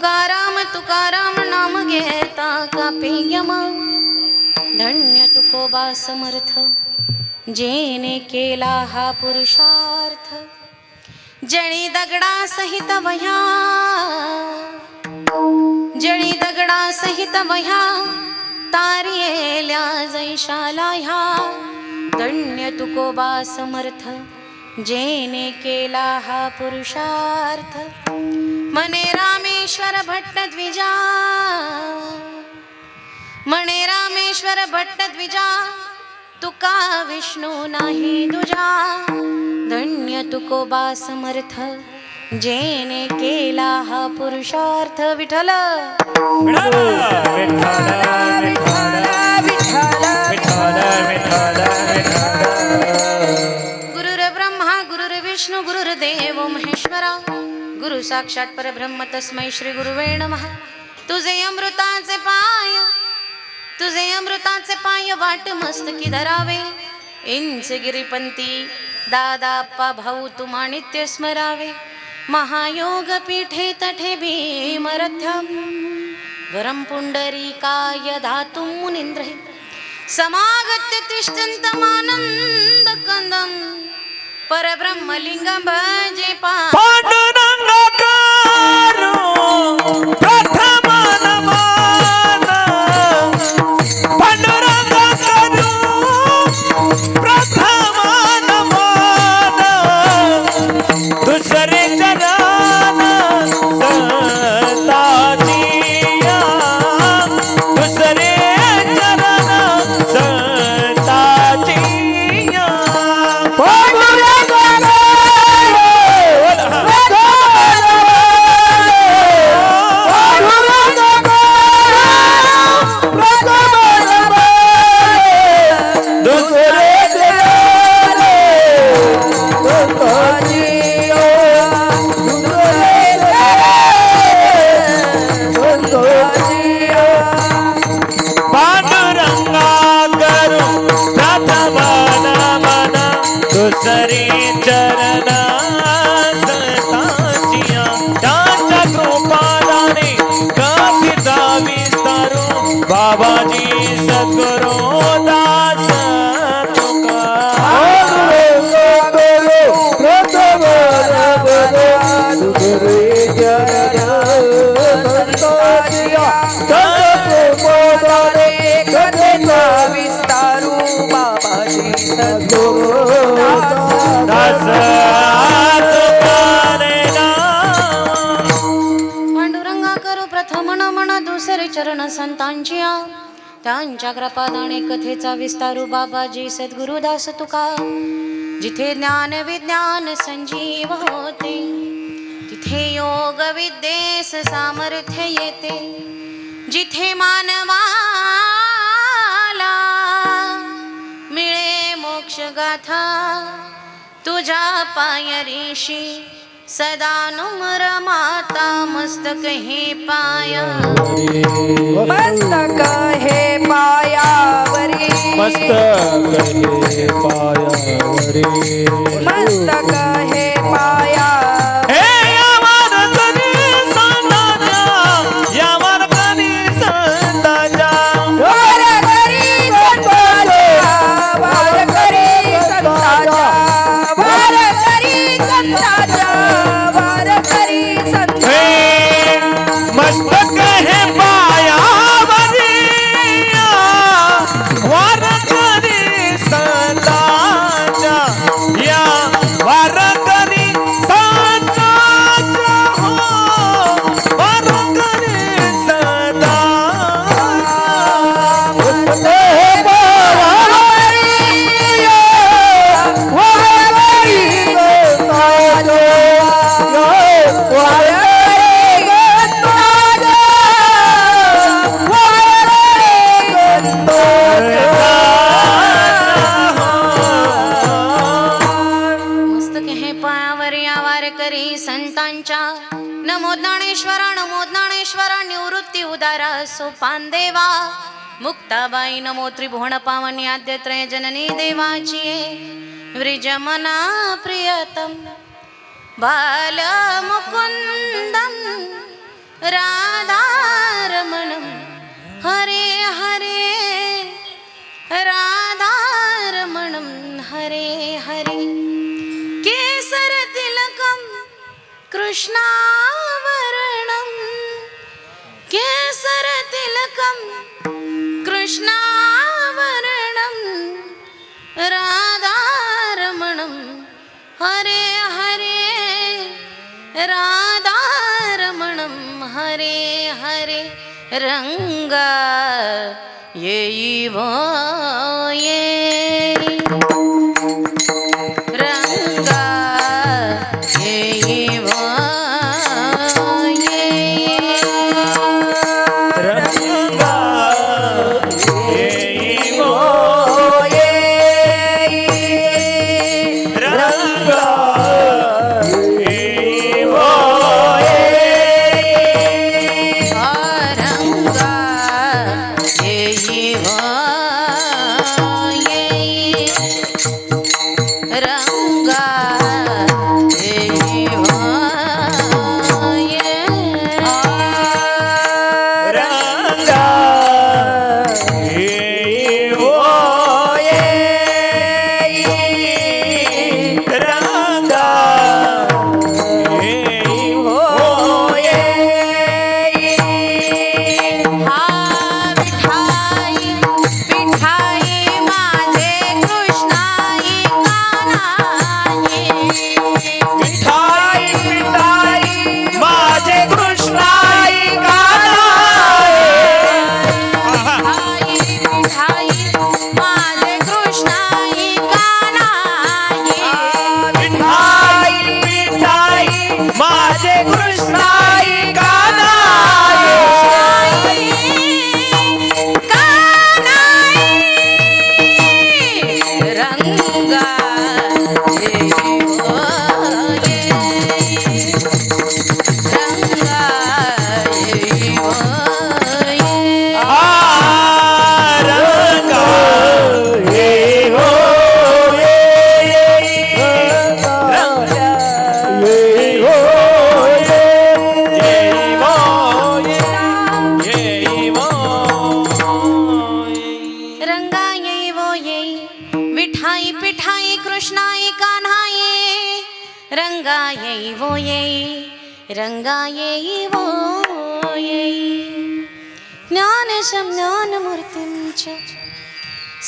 तुकाराम तुकाराम नाम घेता कापे यम. धन्य तुकोबा समर्थ जेने केला हा पुरुषार्थ. जळी दगडा सहित वह्या, जळी दगडा सहित वह्या तारियेल्या जैशाला ह्या. धन्य तुकोबा समर्थ जेने केला हा पुरुषार्थ. मने रामेश्वर भट्ट द्विजा, मने रामेश्वर भट्ट द्विजा तुका विष्णू नाही दुजा. धन्य तुकोबा समर्थ जेने केला हा पुरुषार्थ. विठ्ठल गुरुर्ब्रह्मा गुरुर्विष्णू गुरुर्देव महेश्वरा. गुरु साक्षात परब्रह्म तस्मै श्री गुरुवे नमः. तुझे अमृताचे पाय, तुझे अमृताचे पाय वाट मस्तकी धरावे. इंच गिरिपंथी दादा अप्पा भाऊ तुम्हा नित्य स्मरावे. महायोग पीठे तठे भीमरथ्यम वरम पुंडरीकाय धातुं मुनींद्रे. समागत्य तिष्ठन्तमानंद कंदम परब्रह्मलिंगं भजे पांडुरंगाकारो प्रथम नमन. पांडुरंगाकारो प्रथम नमन. दुसरे चरण संताजिया, दुसरे चरण संताजिया. दुसरे चरण संतांचिया. त्यांच्या कृपादाने कथिता विस्तारू बाबाजी सद्गुरू दास तुका. दुसरे चरण संतांचिया कथिता विस्तारू बाबाजी सद्गुरू पांडुरंगा करू प्रथम नमन दुसरे चरण संतांचिया. त्यांच्या कृपादाने कथेचा विस्तारू बाबाजी सद्गुरुदास तुका. जिथे ज्ञान विज्ञान संजीव होते, तिथे योग विद्येस सामर्थ्य येते. जिथे मानवाला मिळे मोक्ष गाथा, तुझ्या पायरीशी सदा नुमर माता. मस्तक हे पाया, मस्तक हे पायावरी, मस्तक हे पायावरी, मस्तक हे पाया. हे यावर कधी संताजा, यावर कधी संताजा. वार करी संताजा, वार करी संताजा, वार करी संताजा, वार करी संताजा. हे मस्तक हे पायावरी, वार कधी संताजा, या वार कधी संताजा, हो वार कधी संताजा. मस्तक हे पायावर यावार करी संतांच्या. नमो ज्ञानेश्वरा नमो ज्ञानेश्वरा निवृत्ती उदारा सोपान देवा. मुक्ताबाई नमो त्रिभुवन पावनी आद्यत्रय जननी देवाची. व्रिजमना प्रियतम बाल मुकुंदम राधारमणं हरे हरे राधारमणं हरे हरे केसरतिलकं कृष्णावरणं केसरतिलकं कृष्णावरणं राधारमणं हरे हरे राधारमणं हरे हरे रंगा येईवो येई रंगा येईवो येई रंगा येईवो रंगा येईवो रंगा येईवो येई रंगा येईवो येई रंगा येईवो रंगा येईवो हा विठाई विठाई माझे कृष्णाई कान्हाई विठाई विठाई माझे कृष्णाई कान्हाई विठाई माझे कृष्णाई कान्हाई विठाई विठाई माझे कृष्णाई कान्हाई रंगा येईवो येई रंगा येईवो येई रंगा येईवो रंगा येईवो येई विठाई पिठाई कृष्णाई कान्हाई रंगा येईवो येई रंगा येईवो येई ज्ञानशं ज्ञानमूर्तिं च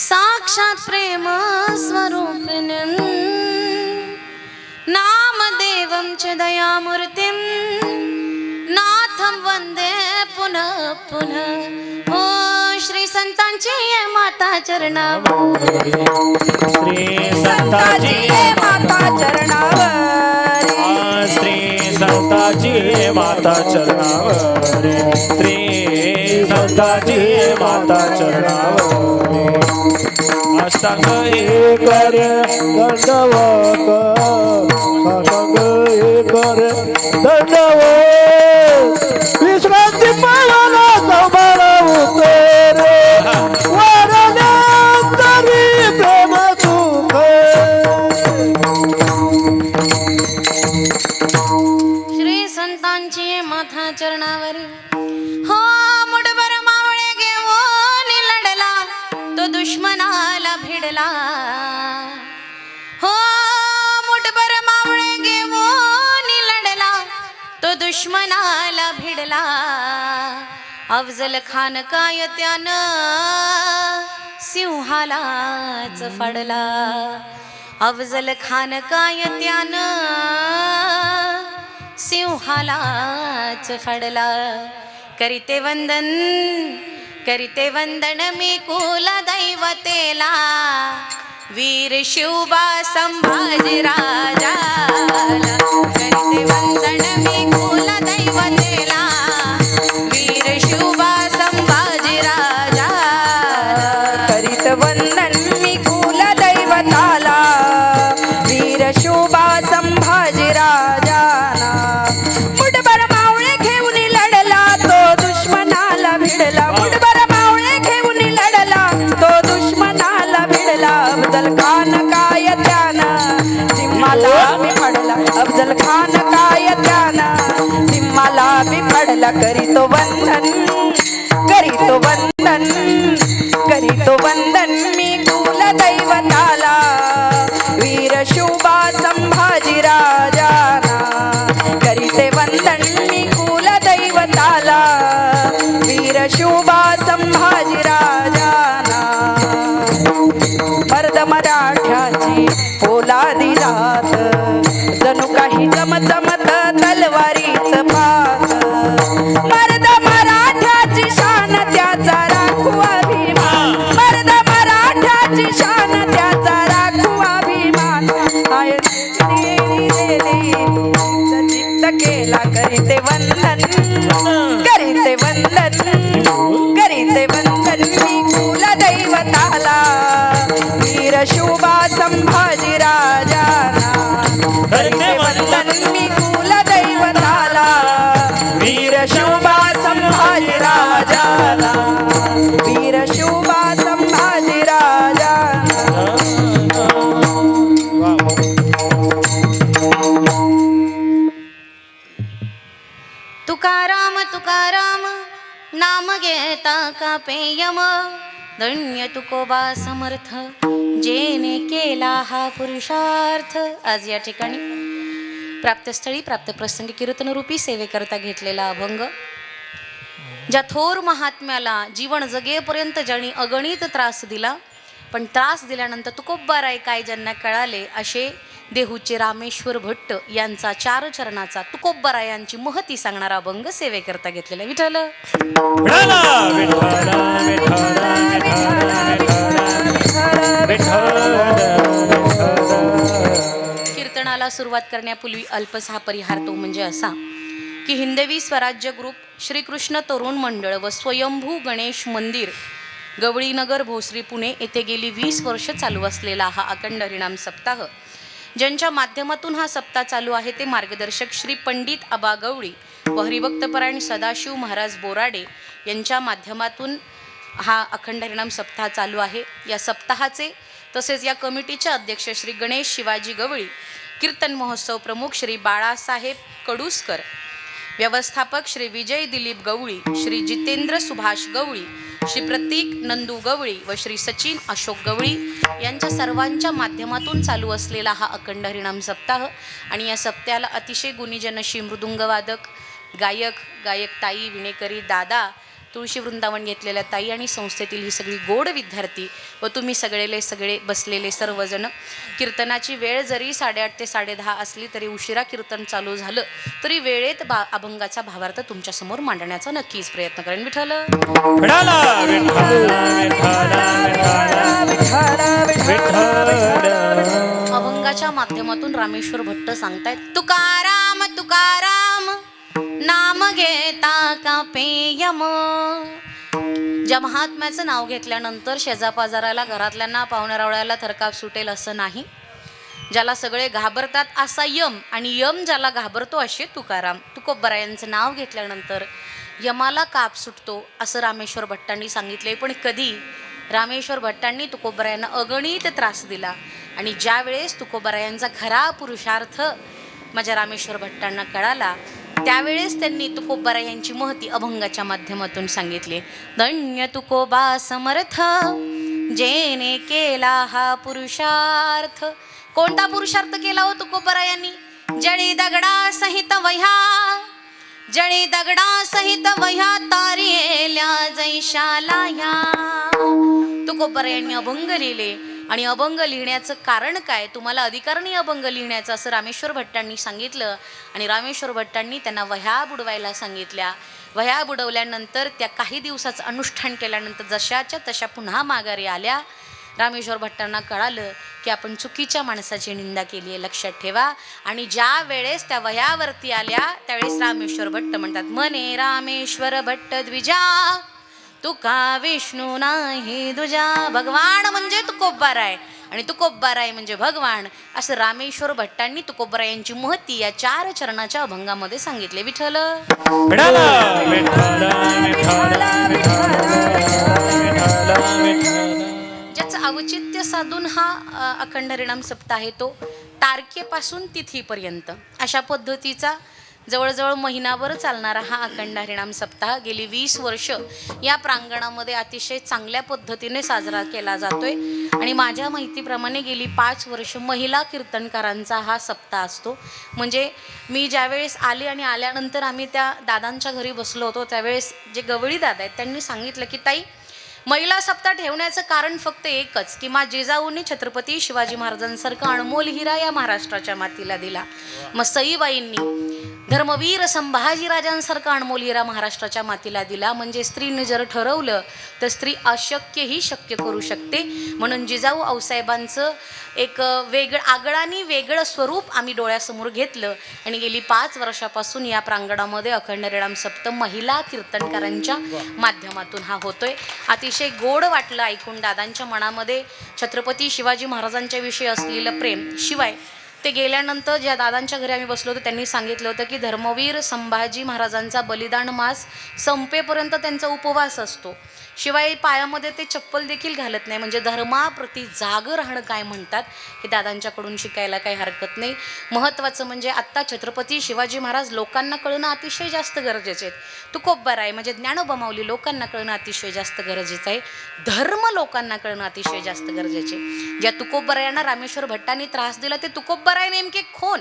साक्षात् प्रेम स्वरूपिणं नामदेवं च दयामूर्तिं नाथं वंदे पुनः पुनः ओ श्री संतांची ये माता चरणावर श्री संताची संताची ये माता चरणावर श्री संताची माता चरणावर श्री संताची माता चरणावर अष्टांग कर दंडवत अष्टांग कर दंडवत विश्रांती पावला संभाळ उतरे वरदांतरी प्रेम सुख श्री संतांची ये माता चरणावरी हो मुठभर मावळे घेऊन लढला तो दुश्मनाला भिडला हो मुठभर मावळे घेऊन लढला तो दुश्मनाला भिडला अफजल खान काय त्यानं सिंहालाच फाडला अफजल खान काय त्यानं सिंहालाच फाडला करीते वंदन मी कुल दैवतेला वीर शिवबा संभाजी राजाला करीते वंदन मी कुल दैवतेला वीर शिवबा संभाजी राजाला करीत वंदन मी कुल दैवताला वीर शोभा संभाजी राजाना मुठभर मावळे घेऊन लढला तो दुश्मनाला भिडला मुठभर मावळे घेऊन लढला तो दुश्मनाला भिडला अफजल खान काय त्यानं सिंहाला मी फाडला अफजल खान काय त्यानं मला मी पडला करीतो वंदन करीतो वंदन करीतो वंदन मी कुलदैवताला वीर शुभा संभाजी राजाना करीते वंदन मी कुलदैवताला वीर शुभा संभाजी राजाना मर्द मराठ्याची पोलादी जात जणू काही चमचमत तलवारीच पात मर्द मराठ्याची शान त्याचा राखू अभिमान मर्द मराठ्याची शान त्याचा राखू अभिमान आय चित्त केला करीते वंदन करीते वंदन करीते वंदन मी कुलदैवताला वीर शुभा संभाजी राजाना करीते वंदन मी कुलदैवताला वीर शुभा संभाजी राजाना वीर शुभा संभाजी राजाना तुकाराम तुकाराम नाम घेता का पेयम धन्य तुकोबा समर्थ जेने केला हा पुरुषार्थ. आज या ठिकाणी प्राप्तस्थळी प्राप्त प्रसंगी कीर्तनरूपी सेवेकरता घेतलेला अभंग, ज्या थोर महात्म्याला जीवन जगेपर्यंत ज्यांनी अगणित त्रास दिला, पण त्रास दिल्यानंतर तुकोबाराय काय ज्यांना कळाले असे देहूचे रामेश्वर भट्ट यांचा 4 चरणाचा तुकोबारायांची महती सांगणारा अभंग सेवेकरता घेतलेला. विठ्ठल कीर्तनाला सुरुवात करण्यापूर्वी अल्पसा परिहार तो म्हणजे असा की हिंदवी स्वराज्य ग्रुप, श्रीकृष्ण तरुण मंडळ व स्वयंभू गणेश मंदिर, गवळीनगर, भोसरी, पुणे येथे गेली 20 वर्ष चालू असलेला हा अखंड हरिनाम सप्ताह, ज्यांच्या माध्यमातून हा सप्ताह चालू आहे ते मार्गदर्शक श्री पंडित आबा गवळी व हरिभक्तपरायण सदाशिव महाराज बोराडे यांच्या माध्यमातून हा अखंड हरिनाम सप्ताह चालू आहे. या सप्ताहाचे तसेच या कमिटीचे अध्यक्ष श्री गणेश शिवाजी गवळी, कीर्तन महोत्सव प्रमुख श्री बाळासाहेब कडुसकर, व्यवस्थापक श्री विजय दिलीप गवळी, श्री जितेंद्र सुभाष गवळी, श्री प्रतीक नंदू गवळी व श्री सचिन अशोक गवळी यांच्या सर्वांच्या माध्यमातून चालू असलेला हा अखंड हरिनाम सप्ताह. आणि या सप्त्याला अतिशय गुणीजन श्री मृदुंगवादक, गायक ताई, विणेकरी दादा, तुळशी वृंदावन घेतलेल्या ताई आणि संस्थेतील ही सगळी गोड विद्यार्थी व तुम्ही सगळे बसलेले सर्वजण. कीर्तनाची वेळ जरी 8:30 ते 10:30 असली तरी उशिरा कीर्तन चालू झालं तरी वेळेत अभंगाचा भावार्थ तुमच्यासमोर मांडण्याचा नक्कीच प्रयत्न करेन. विठ्ठल अभंगाच्या माध्यमातून रामेश्वर भट्ट सांगतायत, तुकाराम तुकाराम नाम घेता का पेयम. ज्या महात्म्याचं नाव घेतल्यानंतर शेजापाजाराला, घरातल्यांना, पाहुण्यारावळ्याला थरकाप सुटेल असं नाही. ज्याला सगळे घाबरतात असा यम, आणि यम ज्याला घाबरतो असे तुकाराम. तुकोबारायांचं नाव घेतल्यानंतर यमाला काप सुटतो असं रामेश्वर भट्टांनी सांगितले. पण कधी रामेश्वर भट्टांनी तुकोबारायांना अगणित त्रास दिला, आणि ज्या वेळेस तुकोबारायांचा खरा पुरुषार्थ माझ्या रामेश्वर भट्टांना कळाला त्यावेळेस त्यांनी तुकोबारायांची महती अभंगाच्या माध्यमातून सांगितली. धन्य तुकोबा समर्थ जेने केला हा पुरुषार्थ. कोणता पुरुषार्थ केला हो तुकोबारायांनी? जळी दगडा सहित वह्या, जळी दगडा सहित वह्या तारियेल्या जैशाला या. तुकोबारायांनी अभंग लिहिले, आणि अभंग लिहिण्याचं कारण काय, तुम्हाला अधिकार नाही अभंग लिहिण्याचं असं रामेश्वर भट्टांनी सांगितलं. आणि रामेश्वर भट्टांनी त्यांना वह्या बुडवायला सांगितल्या. वह्या बुडवल्यानंतर त्या काही दिवसाचं अनुष्ठान केल्यानंतर जशाच्या तशा पुन्हा माघारी आल्या. रामेश्वर भट्टांना कळालं की आपण चुकीच्या माणसाची निंदा केली आहे, लक्षात ठेवा. आणि ज्या वेळेस त्या वह्यावरती आल्या त्यावेळेस रामेश्वर भट्ट म्हणतात, मने रामेश्वर भट्ट द्विजा तुका विष्णू नाही दुजा. भगवान म्हणजे तुकोबाराय आणि तुकोबाराय म्हणजे भगवान, असं रामेश्वर भट्टांनी तुकोबारायांची महती या 4 चरणाच्या अभंगामध्ये सांगितले. विठ्ठल ज्याचं औचित्य साधून हा अखंड हरिनाम सप्ताह आहे तो तारखेपासून तिथीपर्यंत अशा पद्धतीचा जवळजवळ महिनाभर चालणारा हा अखंड हरिनाम सप्ताह गेली 20 वर्ष या प्रांगणामध्ये अतिशय चांगल्या पद्धतीने साजरा केला जातोय आणि माझ्या माहितीप्रमाणे गेली 5 वर्ष महिला कीर्तनकारांचा हा सप्ताह असतो. म्हणजे मी ज्यावेळेस आले आणि आल्यानंतर आम्ही त्या दादांच्या घरी बसलो होतो त्यावेळेस जे गवळी दादा आहेत त्यांनी सांगितलं की ताई, महिला सप्ताह ठेवण्याचं कारण फक्त एकच की मा जिजाऊंनी छत्रपती शिवाजी महाराजांसारखा अनमोल हिरा या महाराष्ट्राच्या मातीला दिला. मग सईबाईंनी धर्मवीर संभाजीराजांसारखा अनमोल हिरा महाराष्ट्राच्या मातीला दिला. म्हणजे स्त्रीने जर ठरवलं तर स्त्री अशक्यही शक्य करू शकते. म्हणून जिजाऊ आऊसाहेबांचं एक आगळाने वेगळं स्वरूप आम्ही डोळ्यासमोर घेतलं आणि गेली 5 वर्षापासून या प्रांगणामध्ये अखंड हरिनाम सप्ताह महिला कीर्तनकारांच्या माध्यमातून हा होतोय. अतिशय गोड वाटलं ऐकून दादांच्या मनामध्ये छत्रपती शिवाजी महाराजांच्या विषयी असलेलं प्रेम. शिवाय ते गेल्यानंतर ज्या दादांच्या घरी आम्ही बसलो होतो त्यांनी सांगितलं होतं की धर्मवीर संभाजी महाराजांचा बलिदान मास संपेपर्यंत त्यांचा उपवास असतो. शिवाय पायामध्ये ते चप्पल देखील घालत नाही. म्हणजे धर्माप्रती जाग राहणं काय म्हणतात हे दादांच्याकडून शिकायला काही हरकत नाही. महत्त्वाचं म्हणजे आत्ता छत्रपती शिवाजी महाराज लोकांना कळणं अतिशय जास्त गरजेचे आहेत. तुकोबराय म्हणजे ज्ञानोबा माऊली लोकांना कळणं अतिशय जास्त गरजेचं आहे. धर्म लोकांना कळणं अतिशय जास्त गरजेचे. ज्या तुकोबरायांना रामेश्वर भट्टांनी त्रास दिला ते तुकोबराय नेमके कोण?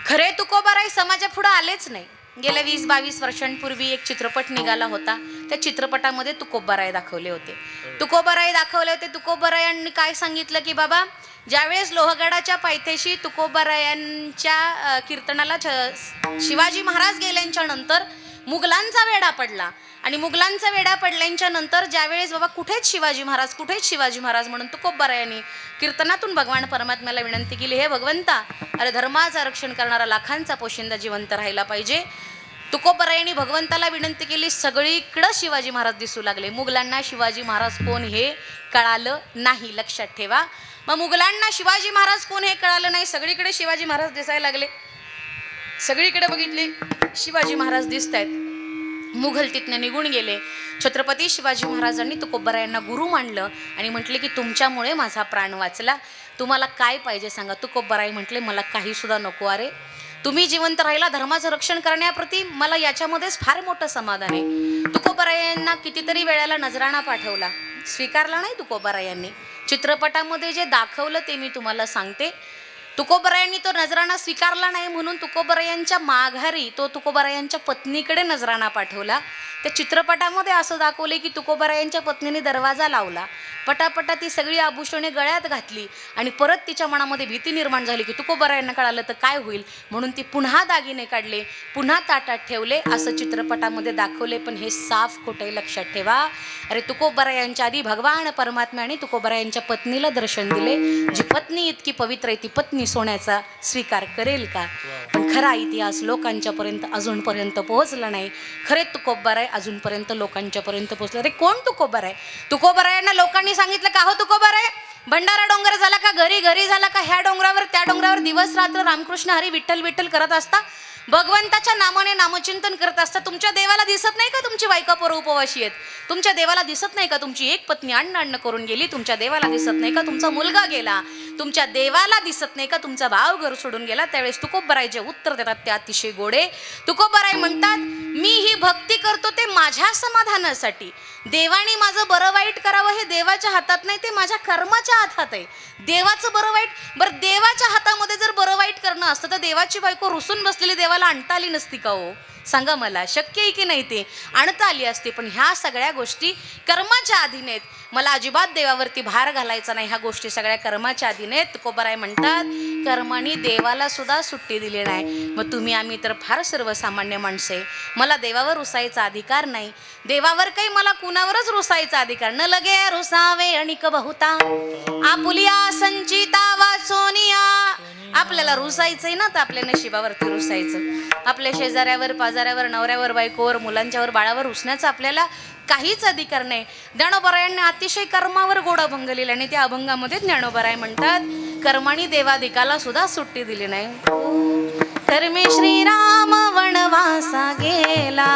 खरे तुकोबराय समाजापुढे आलेच नाही. गेल्या 20-22 वर्षांपूर्वी एक चित्रपट निघाला होता. त्या चित्रपटामध्ये तुकोबराय दाखवले होते. तुकोबरायांनी काय सांगितलं की बाबा, ज्यावेळेस लोहगडाच्या पायथ्याशी तुकोबरायांच्या कीर्तनाला शिवाजी महाराज गेल्यांच्या नंतर मुघलांचा वेढा पडला आणि मुघलांचा वेढा पडल्याच्या नंतर ज्यावेळेस बाबा कुठेच शिवाजी महाराज म्हणून तुकोबरायांनी कीर्तनातून भगवान परमात्म्याला विनंती केली, हे भगवंता, अरे धर्माचं रक्षण करणारा लाखांचा पोशिंदा जिवंत राहायला पाहिजे. तुकोबरायांनी भगवंताला विनंती केली. सगळीकडं शिवाजी महाराज दिसू लागले. मुघलांना शिवाजी महाराज कोण हे कळालं नाही, लक्षात ठेवा. मग मुघलांना शिवाजी महाराज कोण हे कळालं नाही. सगळीकडे शिवाजी महाराज दिसायला लागले. सगळीकडे बघितले शिवाजी महाराज दिसत आहेत. मुघल तिथनं निघून गेले. छत्रपती शिवाजी महाराजांनी तुकोबरायांना गुरु मानलं आणि म्हटले की तुमच्यामुळे माझा प्राण वाचला, तुम्हाला काय पाहिजे सांगा. तुकोबराय म्हटले मला काही सुद्धा नको, अरे तुम्ही जिवंत राहिला धर्माचं रक्षण करण्याप्रती मला याच्यामध्येच फार मोठं समाधान आहे. तुकोबरायांना कितीतरी वेळेला नजराणा पाठवला, स्वीकारला नाही तुकोबरायांनी. चित्रपटामध्ये जे दाखवलं ते मी तुम्हाला सांगते. तुकोबरायांनी तो नजराणा स्वीकारला नाही म्हणून तुकोबरायांच्या माघारी तो तुकोबरायांच्या पत्नीकडे नजराणा पाठवला. त्या चित्रपटामध्ये असं दाखवले की तुकोबरायांच्या पत्नीने दरवाजा लावला, पटापटा ती सगळी आभूषणे गळ्यात घातली आणि परत तिच्या मनामध्ये भीती निर्माण झाली की तुकोबरायांना कळालं तर काय होईल, म्हणून ती पुन्हा दागिने काढले, पुन्हा ताटात ठेवले, असं चित्रपटामध्ये दाखवले. पण हे साफ खोटे, लक्षात ठेवा. अरे तुकोबरायांच्या आधी भगवान परमात्म्याने तुकोबरायांच्या पत्नीला दर्शन दिले. जी पत्नी इतकी पवित्र आहे ती पत्नी सोन्याचा स्वीकार करेल का? पण खरा इतिहास लोकांच्यापर्यंत अजूनपर्यंत पोहोचला नाही. खरे तुकोबराय अजूनपर्यंत लोकांच्यापर्यंत पोहोचले. अरे कोण तुकोबराय? तुकोबरायांना लोकांनी सांगितलं का हो तुकोबराय भंडारा डोंगर झाला का, घरी घरी झाला का, ह्या डोंगरावर त्या डोंगरावर दिवस रात्र रामकृष्ण हरी विठ्ठल विठ्ठल करत असता, भगवंताच्या नामाने नामचिंतन करत असता. तुमच्या देवाला दिसत नाही का तुमची बायका पोरं उपवाशी आहेत? तुमच्या देवाला दिसत नाही का तुमची एक पत्नी अन्न करून गेली? तुमच्या देवाला दिसत नाही का तुमचा मुलगा गेला? तुमच्या देवाला दिसत नाही का तुमचा भाव घर सोडून गेला? त्यावेळेस तुकोबराय जे उत्तर देतात ते अतिशय गोडे. तुकोबराय म्हणतात, मी ही भक्ती करतो ते माझ्या समाधानासाठी. देवाने माझं बरं वाईट करावं हे देवाच्या हातात नाही, ते माझ्या कर्माच्या हातात आहे. देवाचं बरं वाईट, बरं देवाच्या हातामध्ये जर बरं वाईट करणं असतं तर देवाची बायको रुसून बसलेली देवाला आणता आली नसती का हो? सांगा मला, शक्य आहे की नाही? ते आणता आली असते. पण ह्या सगळ्या गोष्टी कर्माच्या अधीन आहेत. मला अजिबात देवावरती भार घालायचा नाही, ह्या गोष्टी सगळ्या कर्माच्या अधीन आहेत. तुकोबराय म्हणतात, कर्माने देवाला सुद्धा सुट्टी दिली नाही. मग तुम्ही आम्ही तर फार सर्वसामान्य माणसे, मला देवावर रुसायचा अधिकार नाही. देवावर काही मला कुणावरच रुसायचा अधिकार न लगे रुसावे अणिक बहुता आपुलिया संचिता वाचोनिया. आपल्याला रुसायचंय ना तर आपल्या नशिबावरती रुसायचं. आपल्या शेजाऱ्यावर, पाजाऱ्यावर, नवऱ्यावर, बायकोवर, मुलांच्यावर, बाळावर रुसण्याचा आपल्याला काहीच अधिकार नाही. ज्ञानोबरायांनी अतिशय कर्मावर गोड अभंग लिहिले आणि त्या अभंगामध्ये ज्ञानोबराय म्हणतात, कर्माने देवादिकाला सुद्धा सुट्टी दिली नाही. कर्मे श्रीराम वनवासा गेला,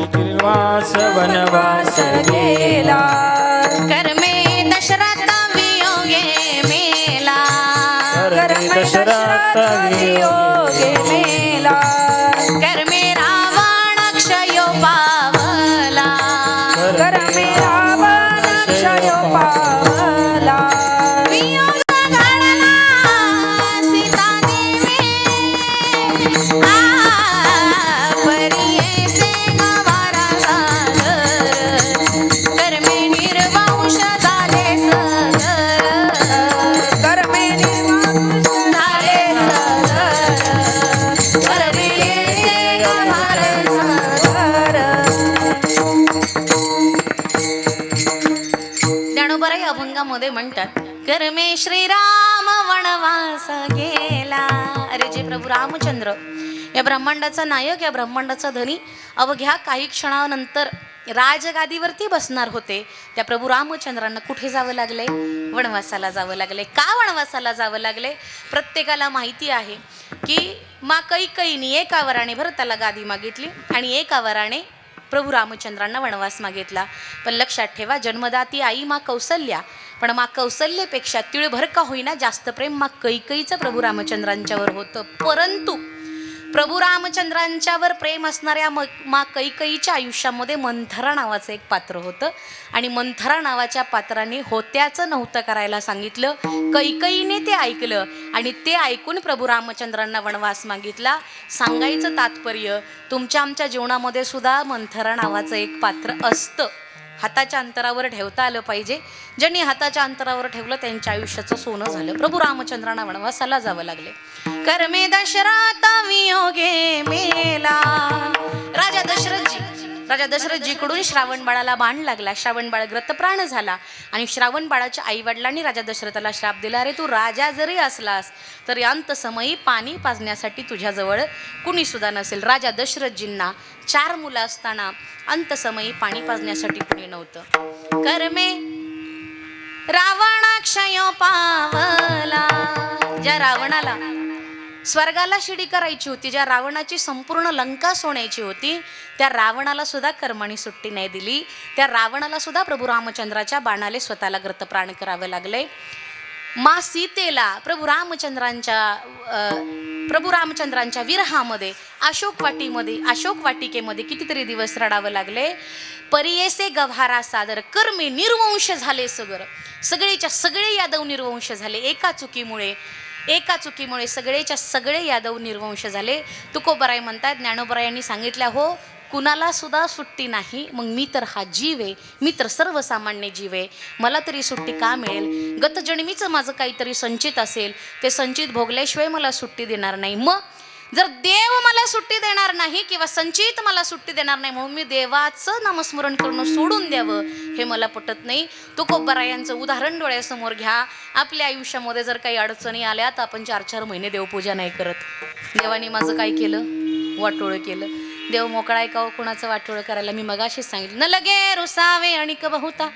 वनवास गेला, कर्मे दशरथ वियोगे मेला, कर्मे दशरथ वियोगे मेला. अभंगामध्ये म्हणतात, कर्मे श्रीराम वनवास गेला. अरे जे प्रभू रामचंद्र या ब्रह्मांडाचा नायक, या ब्रह्मांडाचा धनी अवघ्या काही क्षणानंतर राजगादीवरती बसणार होते, त्या प्रभू रामचंद्रांना कुठे जावं लागले? वनवासाला जावं लागले. का वनवासाला जावं लागले? प्रत्येकाला माहिती आहे की मा कैकेयीने एका वराने भरताला गादी मागितली आणि एका वराने प्रभू रामचंद्रांना वनवास मागितला. पण लक्षात ठेवा, जन्मदाती आई मा कौसल्या, पण मा कौसल्येपेक्षा तिळभर का होईना जास्त प्रेम मा कैकेयीचं प्रभू रामचंद्रांच्यावर होतं. परंतु प्रभू रामचंद्रांच्यावर प्रेम असणाऱ्या मा कैकेयीच्या आयुष्यामध्ये मंथरा नावाचं एक पात्र होतं आणि मंथरा नावाच्या पात्राने होत्याचं नव्हतं करायला सांगितलं. कैकेयीने ते ऐकलं आणि ते ऐकून प्रभू रामचंद्रांना वनवास मागितला. सांगायचं तात्पर्य, तुमच्या आमच्या जीवनामध्ये सुद्धा मंथरा नावाचं एक पात्र असतं. हाताच्या अंतरावर ठेवता आलं पाहिजे. ज्यांनी हाताच्या अंतरावर ठेवलं त्यांच्या आयुष्याचं सोनं झालं. प्रभू रामचंद्रांना वनवासाला जावं लागले. कर्मे दशरथ वियोगे मेला. राजा दशरथजीकडून श्रावण बाळाला बाण लागला. श्रावण बाळ ग्रतप्राण झाला आणि श्रावण बाळाच्या आई वडिलांनी राजा दशरथाला श्राप दिला, अरे तू राजा जरी असलास तरी अंतसमयी पाणी पाजण्यासाठी तुझ्याजवळ कुणी सुद्धा नसेल. राजा दशरथजींना 4 मुलं असताना अंतसमयी पाणी पाजण्यासाठी कुणी नव्हतं. कर्मे रावणाक्षयो पावला. ज्या रावणाला स्वर्गाला शिडी करायची होती, ज्या रावणाची संपूर्ण लंका सोडायची होती, त्या रावणाला सुद्धा कर्माने सुट्टी नाही दिली. त्या रावणाला सुद्धा प्रभू रामचंद्राच्या बाणाले स्वतःला ग्रतप्राण करावे लागले. मा सीतेला प्रभू रामचंद्रांच्या विरहामध्ये अशोक वाटिकेमध्ये कितीतरी दिवस रडावं लागले. परियेसे गव्हारा सादर, कर्मे निर्वंश झाले. सगळेच्या सगळे यादव निर्वंश झाले. एका चुकीमुळे सगळेच्या सगळे यादव निर्वंश झाले. तुकोबराय म्हणतात, ज्ञानोबरायांनी सांगितल्या, हो कुणाला सुद्धा सुट्टी नाही. मग मी तर हा जीव आहे, मी तर सर्वसामान्य जीव आहे, मला तरी सुट्टी का मिळेल? गतजन्मीचं माझं काहीतरी संचित असेल, ते संचित भोगल्याशिवाय मला सुट्टी देणार नाही. मग जर देव मला सुट्टी देणार नाही किंवा संचित मला सुट्टी देणार नाही, म्हणून मी देवाचं नामस्मरण करणं सोडून द्यावं हे मला पटत नाही. तुकोबरायांचं उदाहरण डोळ्यासमोर घ्या. आपल्या आयुष्यामध्ये जर काही अडचणी आल्या तर आपण 4-4 महिने देवपूजा नाही करत. देवाने माझं काय केलं? वाटोळं केलं. देव मोकळा आहे का कुणाचं वाटोळं करायला? मी मगाशीच सांगितलं, न लगे रुसावे अणिक बहुता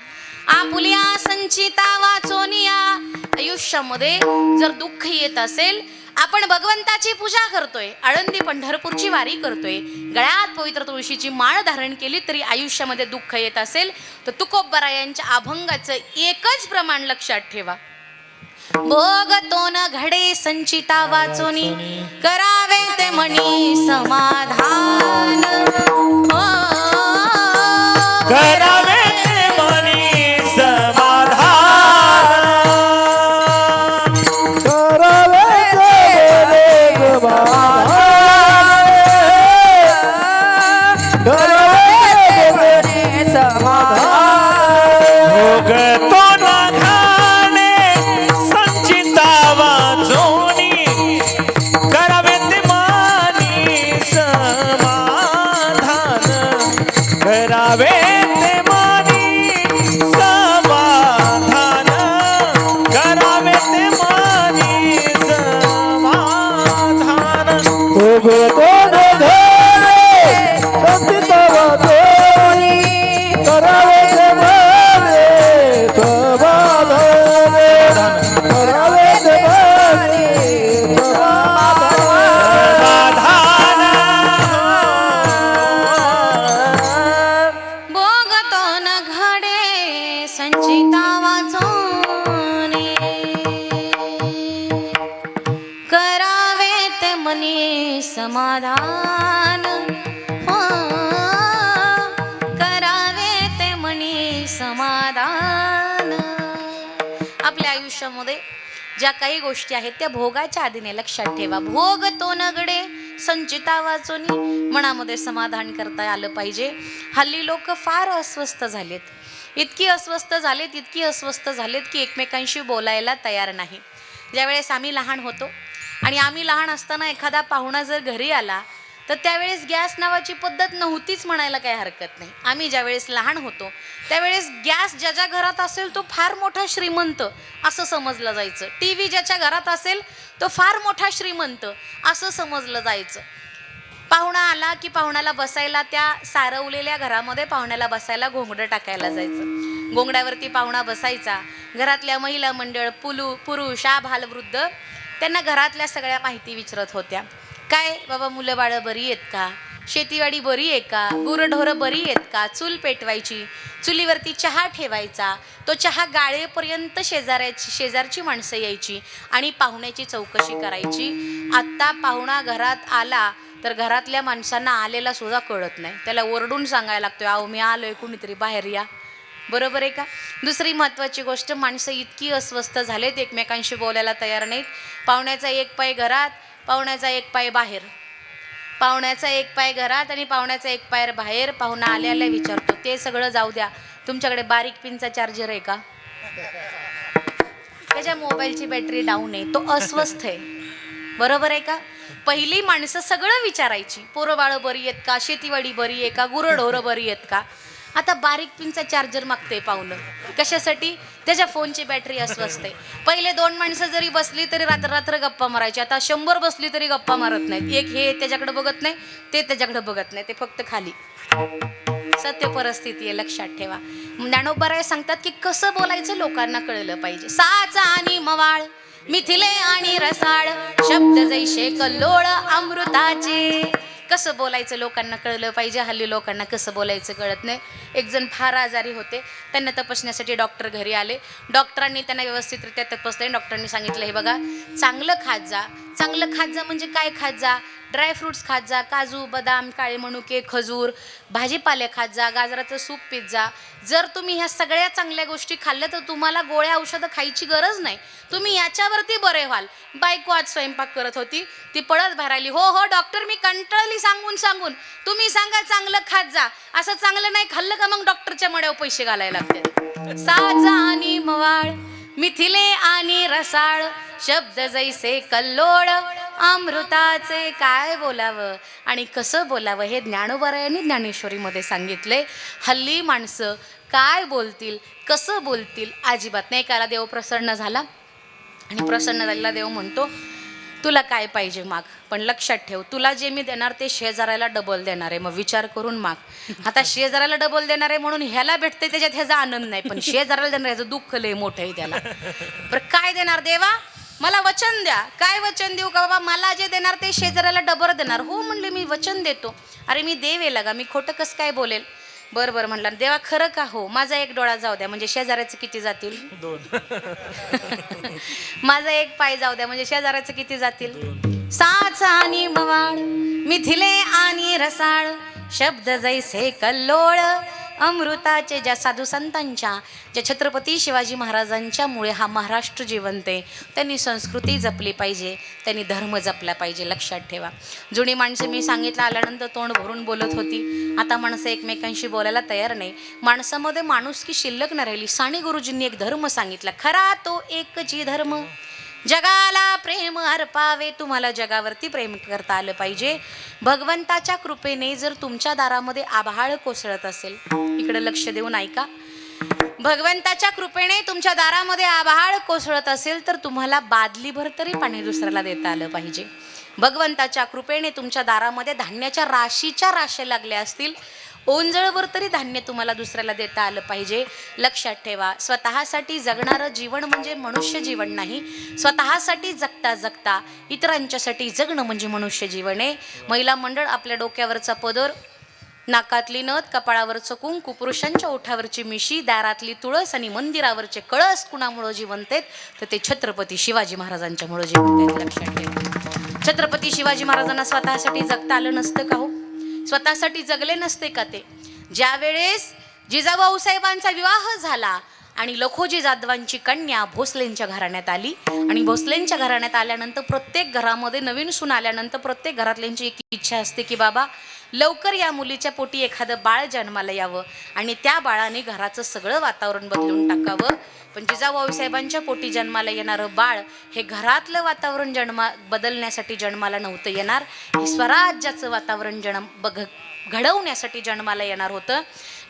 आपुलिया संचिता वाचोनिया. आयुष्यामध्ये जर दुःख येत असेल, आपण भगवंताची पूजा करतोय, आळंदी पंढरपूरची वारी करतोय, गळ्यात पवित्र तुळशीची माळ धारण केली तरी आयुष्यामध्ये दुःख येत असेल तर तुकोबरायांच्या अभंगाचं एकच प्रमाण लक्षात ठेवा, भोगतो न घडे संचिता वाचोनी करावे ते मनी समाधान. करावे ते मनी समाधान. करावे ते मनी समाधान. करावे ते मनी समाधान. भोगतो न घाणे संचिता वाचोनी करावे ते मनी समाधान. करावे ते मनी समाधान. करावे ते मनी समाधान. भोगतो न घाणे संचिता वाचोनी करावे ते मनी समाधान. करावे ते मनी भोगतो न घडे संचिता वाचोनी करावे ते मनी समाधान. हो, करावे ते मनी समाधान. आपल्या आयुष्यामध्ये ज्या काही गोष्टी आहेत त्या भोगाच्या आधीने लक्षात ठेवा. भोग तो नगडे संचिता वाचोनी, मनामध्ये समाधान करता आलं पाहिजे. हल्ली लोक फार अस्वस्थ झालेत, इतकी अस्वस्थ झालेत की एकमेकांशी बोलायला तयार नाही. ज्यावेळेस आम्ही लहान होतो आणि आम्ही लहान असताना एखादा पाहुणा जर घरी आला तर त्यावेळेस गॅस नावाची पद्धत नव्हतीच म्हणायला काही हरकत नाही. आम्ही ज्यावेळेस लहान होतो त्यावेळेस गॅस ज्याच्या घरात असेल तो फार मोठा श्रीमंत असं समजलं जायचं. टी व्ही ज्याच्या घरात असेल तो फार मोठा श्रीमंत असं समजलं जायचं. पाहुणा आला की पाहुण्याला बसायला त्या सारवलेल्या घरामध्ये पाहुण्याला बसायला घोंगडं टाकायला जायचं. घोंगड्यावरती पाहुणा बसायचा. घरातल्या महिला मंडळ, पुरुष, आबाल, वृद्ध त्यांना घरातल्या सगळ्या माहिती विचारत होत्या. काय बाबा, मुलं बाळं बरी आहेत का, शेतीवाडी बरी आहे का, गुरंढोरं बरी आहेत का, चूल पेटवायची, चुलीवरती चहा ठेवायचा, तो चहा गाळेपर्यंत शेजारची माणसं यायची आणि पाहुण्याची चौकशी करायची. आत्ता पाहुणा घरात आला तर घरातल्या माणसांना आलेला सुद्धा कळत नाही, त्याला ओरडून सांगायला लागतोय, अहो मी आलोय, कुणीतरी बाहेर या. बरोबर आहे का? दुसरी महत्त्वाची गोष्ट, माणसं इतकी अस्वस्थ झालेत, एकमेकांशी बोलायला तयार नाहीत. पाहुण्याचा एक पाय घरात, पाहुण्याचा एक पाय बाहेर, पाहुण्याचा एक पाय घरात आणि पाहुण्याचा एक पाय बाहेर. पाहुणा आल्याला विचारतो, ते सगळं जाऊ द्या, तुमच्याकडे बारीक पिनचा चार्जर आहे का? त्याच्या मोबाईलची बॅटरी डाऊन आहे, तो अस्वस्थ आहे. बरोबर आहे का? पहिली माणसं सगळं विचारायची, पोरं बाळं बरी आहेत का, शेतीवाडी बरी आहे का, गुरंढोरं बरी आहेत का. आता बारीक पिनचा चार्जर मागते पाहुणं. कशासाठी? त्याच्या फोनची बॅटरी अस्वस्थ आहे. पहिले 2 माणसं जरी बसली तरी रात्र गप्पा मारायची, आता 100 बसली तरी गप्पा मारत नाहीत. एक हे त्याच्याकडे बघत नाही, ते त्याच्याकडे बघत नाही, ते फक्त खाली. सत्य परिस्थिती आहे, लक्षात ठेवा. ज्ञानोबा सांगतात की कसं बोलायचं लोकांना कळलं पाहिजे. साचा आणि मवाळ, मिथिले आणि रसाळ, शब्द जैसे कल्लोळ अमृताचे. कसं बोलायचं लोकांना कळलं पाहिजे. हल्ली लोकांना कसं बोलायचं कळत नाही. एक जण फार आजारी होते, त्यांना तपासण्यासाठी डॉक्टर घरी आले. डॉक्टरांनी त्यांना व्यवस्थितरित्या तपासले. डॉक्टरांनी सांगितलं, हे बघा, चांगलं खात जा. चांगलं खात जा म्हणजे काय खात जा? ड्रायफ्रूट्स खात जा, काजू, बदाम, काळे मनुके, खजूर, भाजीपाले खात जा, गाजराचं सूप पीत जा. जर तुम्ही ह्या सगळ्या चांगल्या गोष्टी खाल्ल्या तर तुम्हाला गोळ्या औषधं खायची गरज नाही, तुम्ही याच्यावरती बरे व्हाल. बायको आज स्वयंपाक करत होती, ती पळत बाहेर आली, हो हो डॉक्टर, मी कंटाळली सांगून, तुम्ही सांगा चांगलं खात जा. असं चांगलं नाही खाल्लं का मग डॉक्टरच्या मड्यावर पैसे घालायला लागते. साचा आणि मवाळ, मिथिले आणि रसाळ, शब्द जैसे कल्लोळ अमृताचे. काय बोलावं आणि कसं बोलावं हे ज्ञानोबरायांनी ज्ञानेश्वरीमध्ये सांगितले. हल्ली माणसं काय बोलतील, कसं बोलतील अजिबात नाही. एकाला देव प्रसन्न झाला आणि प्रसन्न झालेला देव म्हणतो, तुला काय पाहिजे माग, पण लक्षात ठेव, तुला जे मी देणार ते शेजाऱ्याला डबल देणार आहे, मग विचार करून माग. आता शेजाऱ्याला डबल देणार आहे म्हणून ह्याला भेटते त्याच्यात ह्याचा आनंद नाही, पण शेजाऱ्याला देणार ह्याचं दुःख लय मोठं आहे त्याला. बरं काय देणार देवा? मला वचन द्या. काय वचन देऊ का बाबा? मला जे देणार ते शेजाऱ्याला डबल देणार. हो म्हणले, मी वचन देतो. अरे मी देव आहे लगा, मी खोटं कसं काय बोलेल? बरं म्हणला, देवा खरं का? हो. माझा एक डोळा जाऊ द्या म्हणजे शेजाऱ्याचं किती जातील? 2. माझा एक पाय जाऊ द्या म्हणजे शेजाऱ्याचं किती जातील? 2. साचा आणि मवाळ, मिथिले आणि रसाळ, शब्द जैसे कल्लोळ अमृताचे. ज्या साधू संतांच्या, ज्या छत्रपती शिवाजी महाराजांच्या मुळे हा महाराष्ट्र जिवंत आहे. त्यांनी संस्कृती जपली पाहिजे, त्यांनी धर्म जपला पाहिजे. लक्षात ठेवा. जुनी माणसं मी सांगितलं आल्यानंतर तोंड भरून बोलत होती, आता माणसं एकमेकांशी बोलायला तयार नाही. माणसामध्ये माणुसकी शिल्लक न राहिली. साने गुरुजींनी एक धर्म सांगितला, खरा तो एकची धर्म, जगाला प्रेम अर्पावे. तुम्हाला जगावरती प्रेम करता आलं पाहिजे. भगवंताच्या कृपेने जर तुमच्या दारामध्ये आभाळ कोसळत असेल, इकडे लक्ष देऊन ऐका, भगवंताच्या कृपेने तुमच्या दारामध्ये आभाळ कोसळत असेल तर तुम्हाला बादलीभर तरी पाणी दुसऱ्याला देता आलं पाहिजे. भगवंताच्या कृपेने तुमच्या दारामध्ये धान्याच्या राशी लागल्या असतील, ओंजळवर तरी धान्य तुम्हाला दुसऱ्याला देता आलं पाहिजे. लक्षात ठेवा, स्वतःसाठी जगणारं जीवन म्हणजे मनुष्य जीवन नाही. स्वतःसाठी जगता जगता इतरांच्यासाठी जगणं म्हणजे मनुष्य जीवन आहे. महिला मंडळ आपल्या डोक्यावरचा पदर, नाकातली नथ, कपाळावरचं कुंकू, पुरुषांच्या ओठावरची मिशी, दारातली तुळस आणि मंदिरावरचे कळस कुणामुळं जिवंत आहेत? तर ते छत्रपती शिवाजी महाराजांच्यामुळं जिवंत आहेत. लक्षात ठेवा. छत्रपती शिवाजी महाराजांना स्वतःसाठी जगता आलं नसतं का हो? स्वतःसाठी जगले नसते का ते? ज्या वेळेस जिजाभाऊ साहेबांचा विवाह झाला आणि लखोजी जाधवांची कन्या भोसलेंच्या घराण्यात आली. आणि भोसलेंच्या घराण्यात आल्यानंतर प्रत्येक घरामध्ये नवीन सून आल्यानंतर प्रत्येक घरातल्यांची एक इच्छा असते की बाबा लवकर या मुलीच्या पोटी एखादं बाळ जन्माला यावं आणि त्या बाळाने घराचं सगळं वातावरण बदलून टाकावं. पण जिजाऊसाहेबांच्या पोटी जन्माला येणारं बाळ हे घरातलं वातावरण बदलण्यासाठी जन्माला नव्हतं येणार, हे स्वराज्याचं वातावरण घडवण्यासाठी जन्माला येणार होतं.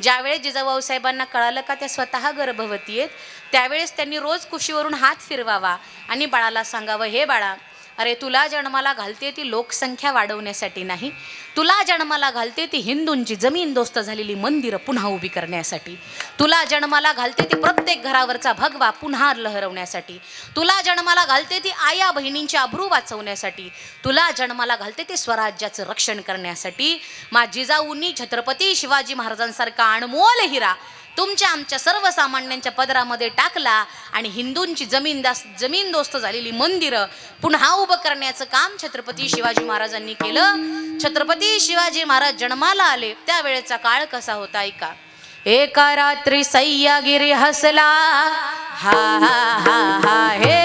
ज्यावेळेस जिजाऊसाहेबांना कळालं का त्या स्वतः गर्भवती आहेत, त्यावेळेस त्यांनी रोज कुशीवरून हात फिरवावा आणि बाळाला सांगावं, हे बाळा, अरे तुला जन्माला घालते ती लोकसंख्या वाढवण्यासाठी नाही, तुला जन्माला घालते ती हिंदूंची जमीनदोस्त झालेली मंदिरं पुन्हा उभी करण्यासाठी, तुला जन्माला घालते ती प्रत्येक घरावरचा भगवा पुन्हा लहरवण्यासाठी, तुला जन्माला घालते ती आया बहिणींची अब्रू वाचवण्यासाठी, तुला जन्माला घालते ते स्वराज्याचं रक्षण करण्यासाठी. जिजाऊंनी छत्रपती शिवाजी महाराजांसारखा अनमोल हिरा तुमच्या आमच्या सर्वसामान्यांच्या पदरामध्ये टाकला आणि हिंदूंची जमीनदोस्त झालेली मंदिरं पुन्हा उभं करण्याचं काम छत्रपती शिवाजी महाराजांनी केलं. छत्रपती शिवाजी महाराज जन्माला आले त्यावेळेचा काळ कसा होता ऐका. एका रात्री सह्यागिरी हसला हा हा हा हा हे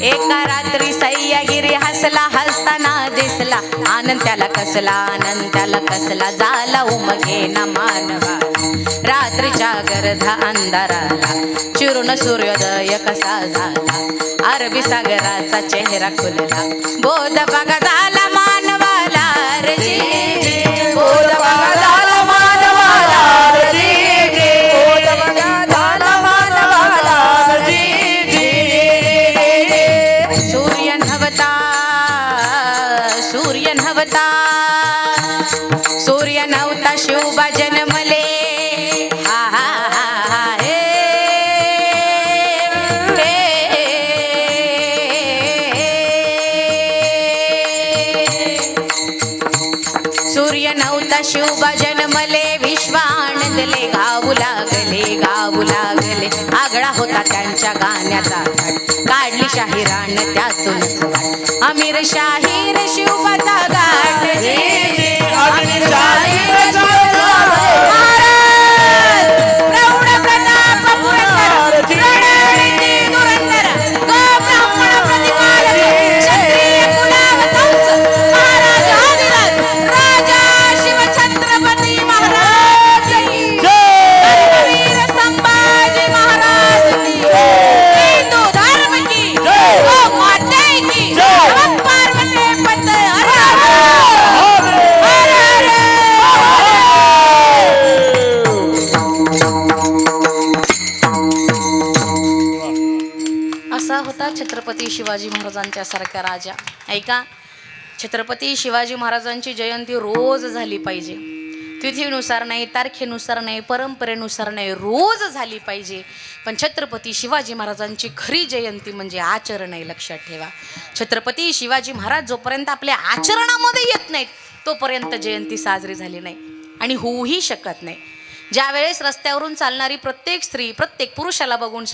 एका रात्री सह्यागिरी हसला हसताना दिसला आनंद त्याला कसला झाला उमगे ना मानवा. रात्रीच्या गर्धा अंधाराला चिरून सूर्योदय कसा झाला, अरबी सागराचा चेहरा खुलला, बोध बघा झाला मानवाला रे, बोध बघा झाला मानवाला रे, बोध बघा झाला मानवाला रे. सूर्य नव्हता शिवबा जन्मले हा हा हा हा हे सूर्य नव्हता शिवबा जन्मले, विश्व आनंदले गाऊ लागले आगळा होता त्यांच्या गाण्याचा थाट, काढली शाहिरान त्यातूनच वाट, अमीर शाहीर शिवबाचा गाठ, अमीर शाहीर प्रौढ प्रताप पुरंदर, प्रणयिनी धुरंधर, गोब्राह्मण प्रतिपालक, क्षत्रिय कुलावतंस, महाराज आदिराज, राजा शिवछत्रपती महाराज की जय, वीर संभाजी महाराज की जय, हिंदू धर्म की जय, गौ माता की जय, नमः पार्वती पते हर हर हर हर. असा होता छत्रपती शिवाजी महाराजांच्या सारखा राजा. ऐका, छत्रपती शिवाजी महाराजांची जयंती रोज झाली पाहिजे, तिथीनुसार नाही, तारखेनुसार नाही, परंपरेनुसार नाही, रोज झाली पाहिजे. पण छत्रपती शिवाजी महाराजांची खरी जयंती म्हणजे आचरण आहे, लक्षात ठेवा. छत्रपती शिवाजी महाराज जोपर्यंत आपल्या आचरणामध्ये येत नाहीत तोपर्यंत जयंती साजरी झाली नाही आणि होऊही शकत नाही. ज्यावेळेस रस्त्यावरून चालणारी प्रत्येक स्त्री प्रत्येक पुरुषाला बघून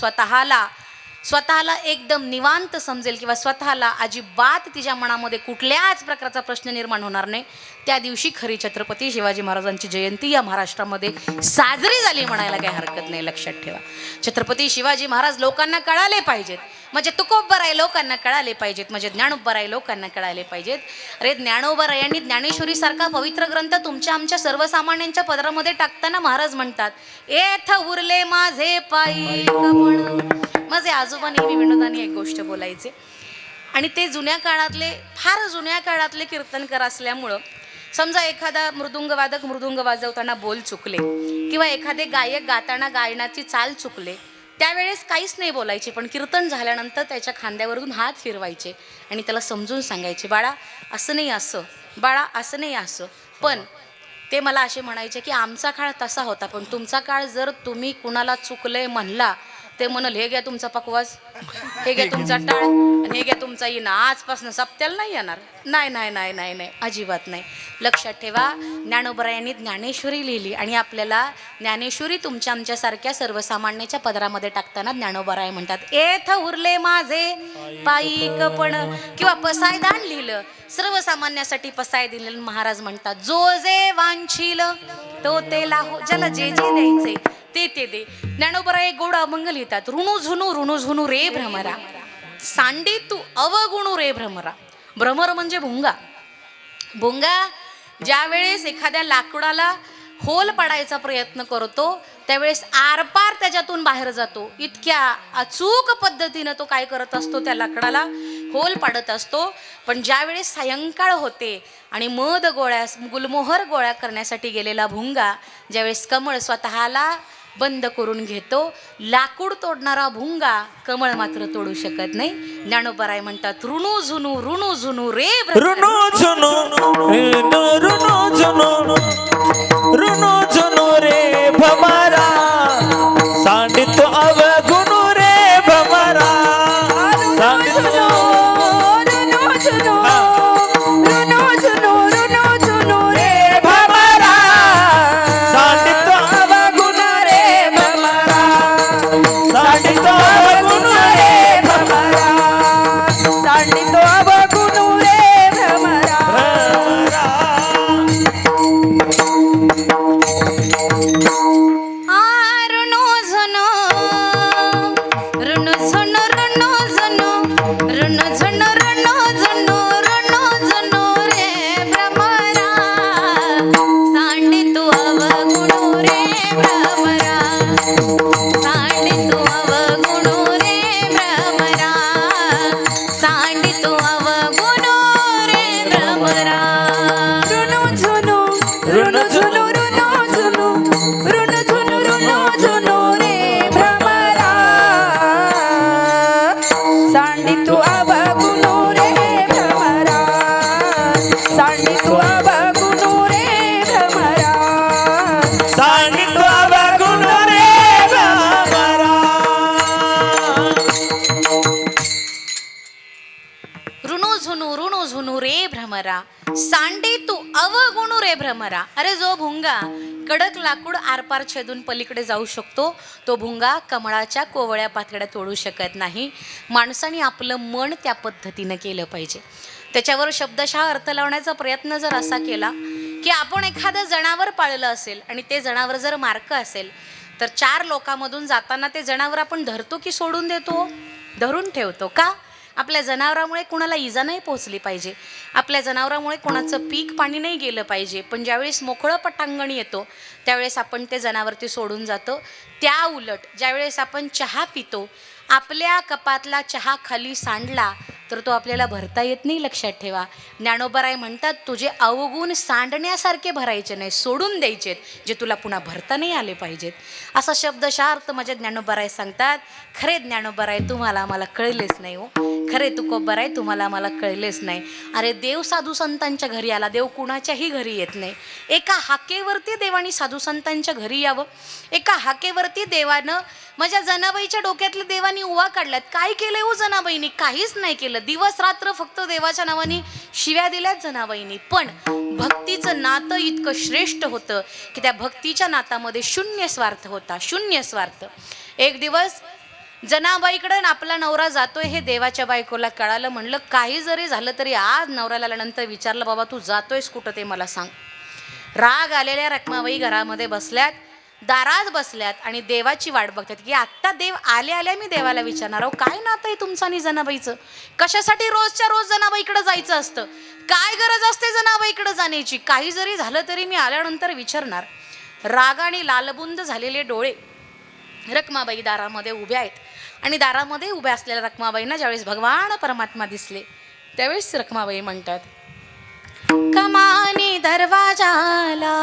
स्वतःला एकदम निवांत समजेल किंवा स्वतःला अजिबात तिच्या मनामध्ये कुठल्याच प्रकारचा प्रश्न निर्माण होणार नाही, त्या दिवशी खरी छत्रपती शिवाजी महाराजांची जयंती या महाराष्ट्रामध्ये साजरी झाली म्हणायला काही हरकत नाही. लक्षात ठेवा, छत्रपती शिवाजी महाराज लोकांना कळाले पाहिजेत, म्हणजे तुकोबराय लोकांना कळाले पाहिजेत, म्हणजे ज्ञानोबराय लोकांना कळाले पाहिजेत. अरे ज्ञानोबरायांनी ज्ञानेश्वरी सारखा पवित्र ग्रंथ तुमच्या आमच्या सर्वसामान्यांच्या पदरामध्ये टाकताना महाराज म्हणतात, एथ उरले माझे पायी कमळ. माझे आजोबा नेहमी विनोदाने एक गोष्ट बोलायचे आणि ते फार जुन्या काळातले कीर्तनकर असल्यामुळं समजा एखादा मृदुंगवादक मृदुंग वाजवताना बोल चुकले किंवा एखादे गायक गाताना गायनाची चाल चुकले, त्यावेळेस काहीच नाही बोलायचे, पण कीर्तन झाल्यानंतर त्याच्या खांद्यावरून हात फिरवायचे आणि त्याला समजून सांगायचे, बाळा असं नाही असं, बाळा असं नाही असं. पण ते मला असे म्हणायचे की आमचा काळ तसा होता, पण तुमचा काळ जर तुम्ही कुणाला चुकलंय म्हणला ते म्हणाल हे घ्या तुमचा पकवास, हे घ्या तुमचा टाळ आणि हे घ्या तुमचा इना. आजपासून सप्त्याला नाही येणार. नाही नाही नाही नाही नाही, अजिबात नाही. लक्षात ठेवा, ज्ञानोबरायांनी ज्ञानेश्वरी लिहिली आणि आपल्याला ज्ञानेश्वरी तुमच्या आमच्यासारख्या सर्वसामान्याच्या पदरामध्ये टाकताना ज्ञानोबराय म्हणतात, एथ उरले माझे पायिकपण. किंवा पसायदान लिहिलं, सर्वसामान्यासाठी पसाय दिलेलं. महाराज म्हणतात, जो जे वांछील तो ते लाहो, ज्याला जे जे द्यायचे ते ते दे. ज्ञानोबराय गोड अभंग लिहितात, ऋणू झुनू रे भ्रमरा, सांडी तू अवगुणू रे भ्रमरा. भ्रमर म्हणजे भुंगा. भुंगा ज्या वेळेस एखाद्या लाकडाला होल पाडायचा प्रयत्न करतो त्यावेळेस आरपार त्याच्यातून बाहेर जातो. इतक्या अचूक पद्धतीनं तो काय करत असतो, त्या लाकडाला होल पाडत असतो. पण ज्या वेळेस सायंकाळ होते आणि मध गोळ्या गुलमोहर गोळ्या करण्यासाठी गेलेला भुंगा ज्यावेळेस कमळ स्वतःला बंद करून घेतो, लाकूड तोडणारा भुंगा कमळ मात्र तोडू शकत नाही. ज्ञानोबराय म्हणतात, ऋणू झुनू रे ऋणू झुनू रे भमरा, सांडित अवगुणू रे भमरा. सांडी तू अवगुणू रे भ्रमरा. अरे जो भुंगा कडक लाकूड आरपार छेदून पलीकडे जाऊ शकतो, तो भुंगा कमळाच्या कोवळ्या पातळ्या तोडू शकत नाही. माणसाने आपलं मन त्या पद्धतीनं केलं पाहिजे. त्याच्यावर शब्दशः अर्थ लावण्याचा प्रयत्न जर असा केला की आपण एखादं जनावर पाळलं असेल आणि ते जनावर जर मारकं असेल तर 4 लोकांमधून जाताना ते जनावर आपण धरतो की सोडून देतो? धरून ठेवतो. का? आपल्या जनावरामुळे कोणाला इजा नाही पोचली पाहिजे, आपल्या जनावरामुळे कोणाचं पीक पाणी नाही गेलं पाहिजे. पण ज्यावेळेस मोकळं पटांगण येतो त्यावेळेस आपण ते जनावरती सोडून जातो. त्या उलट ज्यावेळेस आपण चहा पितो, आपल्या कपातला चहा खाली सांडला तर तो आपल्याला भरता येत नाही. लक्षात ठेवा, ज्ञानोबराय म्हणतात, तुझे अवगुण सांडण्यासारखे भरायचे नाही, सोडून द्यायचेत, जे तुला पुन्हा भरता नाही आले पाहिजेत. असा शब्दशः अर्थ माझे ज्ञानोबराय सांगतात. खरे ज्ञानोबराय तुम्हाला आम्हाला कळलेच नाही हो, खरे तुकोबराय तुम्हाला आम्हाला कळलेच नाही. अरे देव साधू संतांच्या घरी आला, देव कुणाच्याही घरी येत नाही. एका हाकेवरती देवानी साधू संतांच्या घरी यावं. एका हाकेवरती देवानं माझ्या जनाबाईच्या डोक्यातल्या देवानी उवा काढल्यात. काय केलंय हो जनाबाईनी? काहीच नाही केलं. दिवस रात्र फक्त देवाच्या नावाने शिव्या दिल्यात जनाबाईंनी. पण भक्तीचं नातं इतकं श्रेष्ठ होतं की त्या भक्तीच्या नातामध्ये शून्य स्वार्थ होता, शून्य स्वार्थ. एक दिवस जनाबाईकडं आपला नवरा जातोय हे देवाच्या बायकोला कळालं. म्हणलं काही जरी झालं तरी आज नवऱ्याला आल्यानंतर विचारलं, बाबा तू जातोयस कुठं ते मला सांग. राग आलेल्या रखमाबाई घरामध्ये बसल्यात, दारात बसल्यात आणि देवाची वाट बघतात की आत्ता देव आल्या आल्या मी देवाला विचारणार, अहो काय नातं आहे तुमचं आणि जनाबाईचं? कशासाठी रोजच्या रोज जनाबाईकडे जायचं असतं? काय गरज असते जनाबाईकडे जाण्याची? काही जरी झालं तरी मी आल्यानंतर विचारणार. रागाने लालबुंद झालेले डोळे रखमाबाई दारामध्ये उभ्या आहेत आणि दारामध्ये उभ्या असलेल्या रखमाबाईंना ज्यावेळेस भगवान परमात्मा दिसले त्यावेळेस रखमाबाई म्हणतात, कमानी दरवाजाला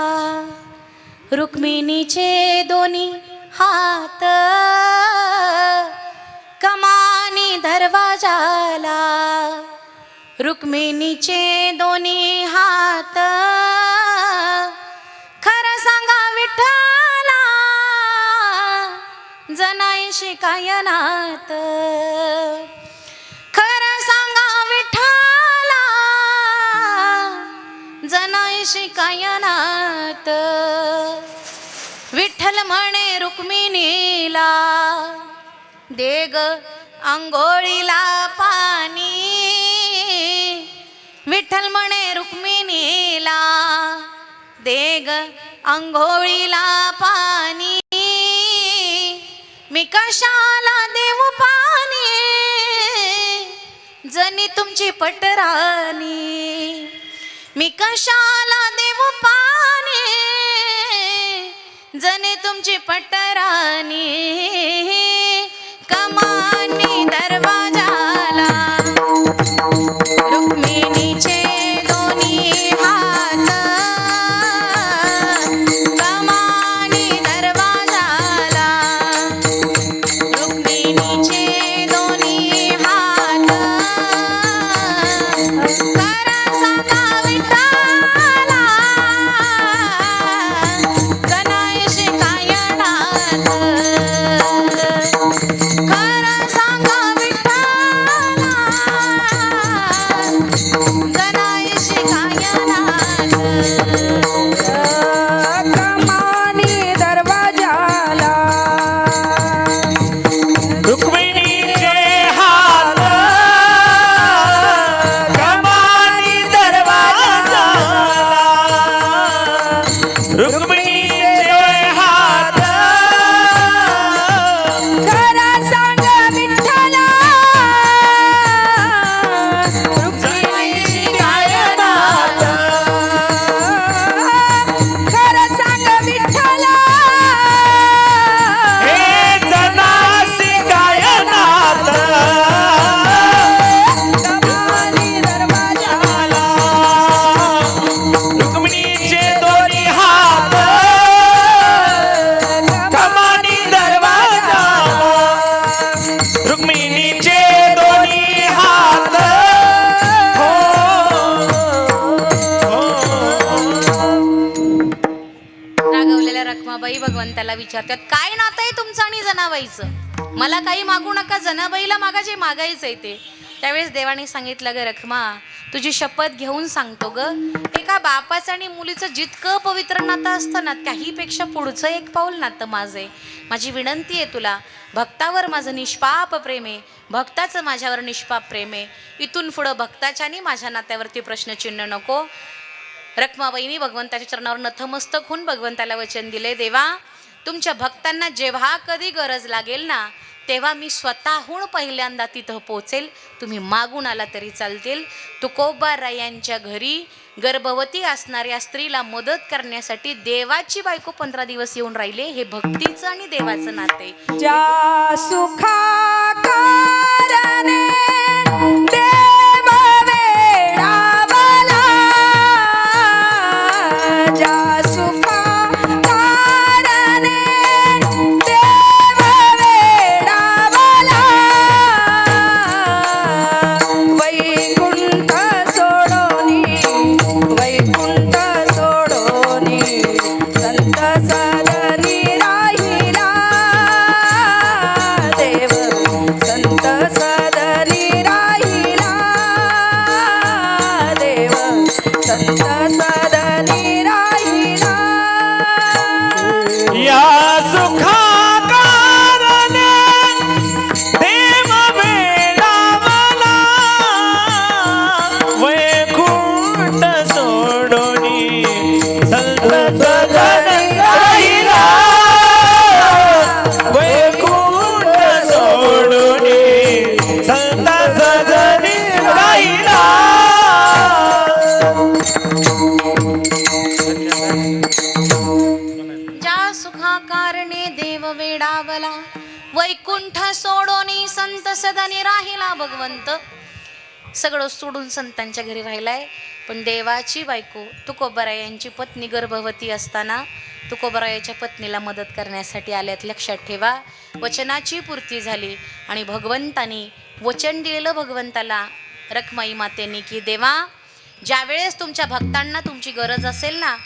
रुक्मिणीचे दोन्ही हात, कमानी दरवाजाला रुक्मिणीचे दोन्ही हात, खरं सांगा विठ्ठला जनाई शिकायनात खरं सांगा विठ्ठला जनाई शिकायनात विठ्ठल म्हणे रुक्मिणीला देग अंघोळीला पाणी विठ्ठल म्हणे रुक्मिणीला देग अंघोळीला पाणी मी कशाला देऊ पाणी जनी तुमची पटराणी मी कशाला देऊ पाणी जनी तुमची पटराणी कमानी दरवाजाला रुक्मिणीचे दोन्ही हात कमानी दरवाजाला रुक्मिणीचे दोन्ही हात करा सांगा विठ्ठला जनाई शिकायनात खरं सांगा विठ्ठला जनाई शिकायनात कमानी दरवाजाला रुक्मिणीचे हात कमानी दरवाजाला रुक्मिणीचे हात खरं सांग विठ्ठला जनाई शिकायनात खरं सांग विठ्ठला हे जना शिकायनात कमानी दरवाजाला रुक्मिणीचे दोन्ही हात कमानी दरवाजाला रुक्मिणीचे दोन्ही हात हो, रागवलेल्या रखमाबाई भगवंताला विचारतात काय नातं आहे तुमचं आणि जनाबाईचं मला काही मागू नका जनाबाईला मागा जे मागायचं आहे ते त्यावेळेस देवाने सांगितलं ग रखमा तुझी शपथ घेऊन सांगतो ग एका बापाचं आणि मुलीचं जितकं पवित्र नातं असतं ना त्याहीपेक्षा पुढचं एक पाऊल नातं माझं आहे माझी विनंती आहे तुला भक्तावर माझं निष्पाप प्रेम आहे भक्ताचं माझ्यावर निष्पाप प्रेम आहे इथून पुढं भक्ताच्या आणि माझ्या नात्यावरती प्रश्नचिन्ह नको रखमाबाईंनी भगवंताच्या चरणावर नतमस्तक होऊन भगवंताला वचन दिले देवा तुमच्या भक्तांना जेव्हा कधी गरज लागेल ना तेव्हा मी स्वतःहून पहिल्यांदा तिथं पोचेल तुम्ही मागून आला तरी चालतील तुकोबाराय यांच्या घरी गर्भवती असणाऱ्या स्त्रीला मदत करण्यासाठी देवाची बायको 15 दिवस येऊन राहिले हे भक्तीचं आणि देवाचं नाते ज्या सुखा कारणे देव वेडावला ज्या सुखा कारणे देव वेडावला वैकुंठ सोडोनी संत सदनी राहिला देव संत सदनी राहिला देव संत सदनी राहिला या सुखा कारणे देव वेडावला वैकुंठ सोडोनी संत सदनी राहिला वैकुंठ सोडोनी संत सदनी राहिला ज्या सुखा कारणे देव वेडावला वैकुंठ सोडोनी संत सदनी राहिला भगवंत सगळं सोडून संतांच्या घरी राहिलाय पण देवाची बायको तुकोबाराय यांची पत्नी गर्भवती असताना तुकोबारायाच्या पत्नीला मदत करण्यासाठी आल्यात लक्षात ठेवा वचनाची पूर्ती झाली आणि भगवंतानी वचन दिलेलं भगवंताला रखमाई मातेने की देवा ज्यावेळेस तुमच्या भक्तांना तुमची गरज असेल ना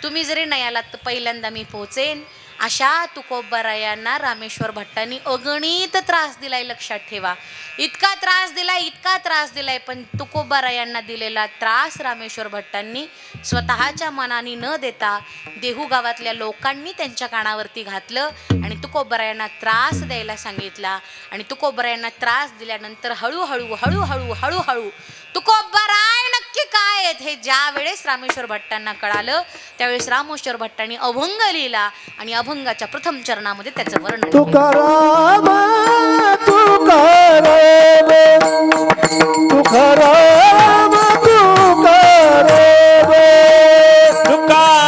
तुम्ही जरी नाही आलात तर पहिल्यांदा मी पोहोचेन अशा तुकोबरायांना रामेश्वर भट्टांनी अगणित त्रास दिलाय, लक्षात ठेवा. इतका त्रास दिलाय, पण तुकोबरायांना दिलेला त्रास रामेश्वर भट्टांनी स्वतःच्या मनाने न देता देहू गावातल्या लोकांनी त्यांच्या कानावरती घातलं आणि तुकोबरायांना त्रास द्यायला सांगितला. आणि तुकोबरायांना त्रास दिल्यानंतर हळूहळू तुकोबराय नक्की काय आहेत हे ज्या वेळेस रामेश्वर भट्टांना कळालं, त्यावेळेस रामेश्वर भट्टांनी अभंग लिहिला आणि अभंगाच्या प्रथम चरणामध्ये त्याचं वर्णन केलं. तुकाराम तुकाराम तुकाराम तुकाराम तुकाराम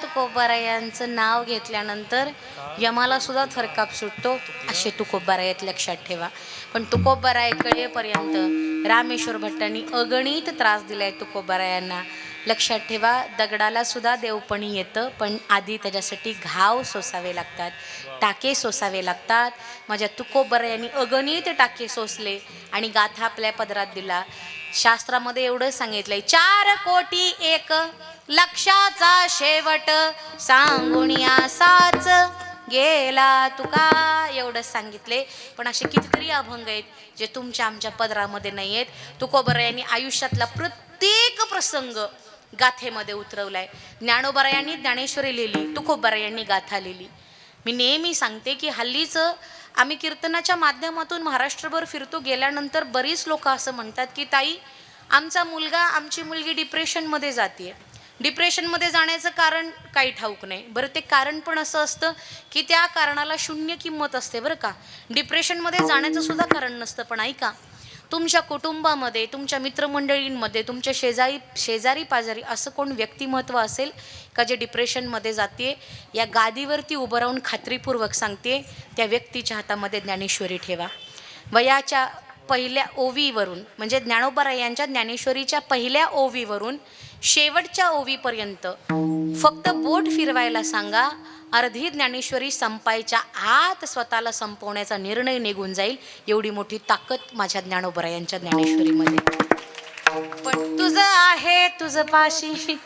तुकोबारायांचं नाव घेतल्यानंतर यमाला सुद्धा थरकाप सुटतो, असे तुकोबाराय आहेत, लक्षात ठेवा. पण तुकोबाराय कळेपर्यंत रामेश्वर भट्टांनी अगणित त्रास दिलाय तुकोबारायांना. लक्षात ठेवा, दगडाला सुद्धा देवपणी येतं, पण आधी त्याच्यासाठी घाव सोसावे लागतात, टाके सोसावे लागतात. माझ्या तुकोबारायांनी अगणित टाके सोसले आणि गाथा आपल्या पदरात दिला. शास्त्रामध्ये एवढं सांगितलंय, 4 कोटी 1 लक्षाचा शेवट सांगुनिया साच गेला तुका, एवढं सांगितले. पण असे कितीतरी अभंग आहेत जे तुमच्या आमच्या पदरामध्ये नाही आहेत. तुकोबारायांनी आयुष्यातला प्रत्येक प्रसंग गाथेमध्ये उतरवलाय. ज्ञानोबारायांनी ज्ञानेश्वरी लिहिली, तुकोबारायांनी गाथा लिहिली. मी नेहमी सांगते की हल्लीच आम्ही कीर्तनाच्या माध्यमातून महाराष्ट्रभर फिरतो, गेल्यानंतर बरीच लोक असं म्हणतात की ताई, आमचा मुलगा आमची मुलगी डिप्रेशनमध्ये जाते. डिप्रेशनमध्ये जाण्याचं कारण काही ठाऊक नाही. बरं, ते कारण पण असं असतं की त्या कारणाला शून्य किंमत असते बरं का. डिप्रेशनमध्ये जाण्याचं सुद्धा कारण नसतं. पण ऐका, तुमच्या कुटुंबामध्ये, तुमच्या मित्रमंडळींमध्ये, तुमच्या शेजारी पाजारी असं कोण व्यक्तिमत्व असेल का जे डिप्रेशनमध्ये जाते, या गादीवरती उभं राहून खात्रीपूर्वक सांगते, त्या व्यक्तीच्या हातामध्ये ज्ञानेश्वरी ठेवा. वयाच्या पहिल्या ओवीवरून, म्हणजे ज्ञानोबारायांच्या ज्ञानेश्वरीच्या पहिल्या ओवीवरून शेवटच्या ओवीपर्यंत फक्त बोट फिरवायला सांगा. अर्धी ज्ञानेश्वरी संपायच्या आत स्वतःला संपवण्याचा निर्णय निघून जाईल. एवढी मोठी ताकद माझ्या ज्ञानोबारायांच्या ज्ञानेश्वरीमध्ये. पण तुझं आहे तुझं पाशी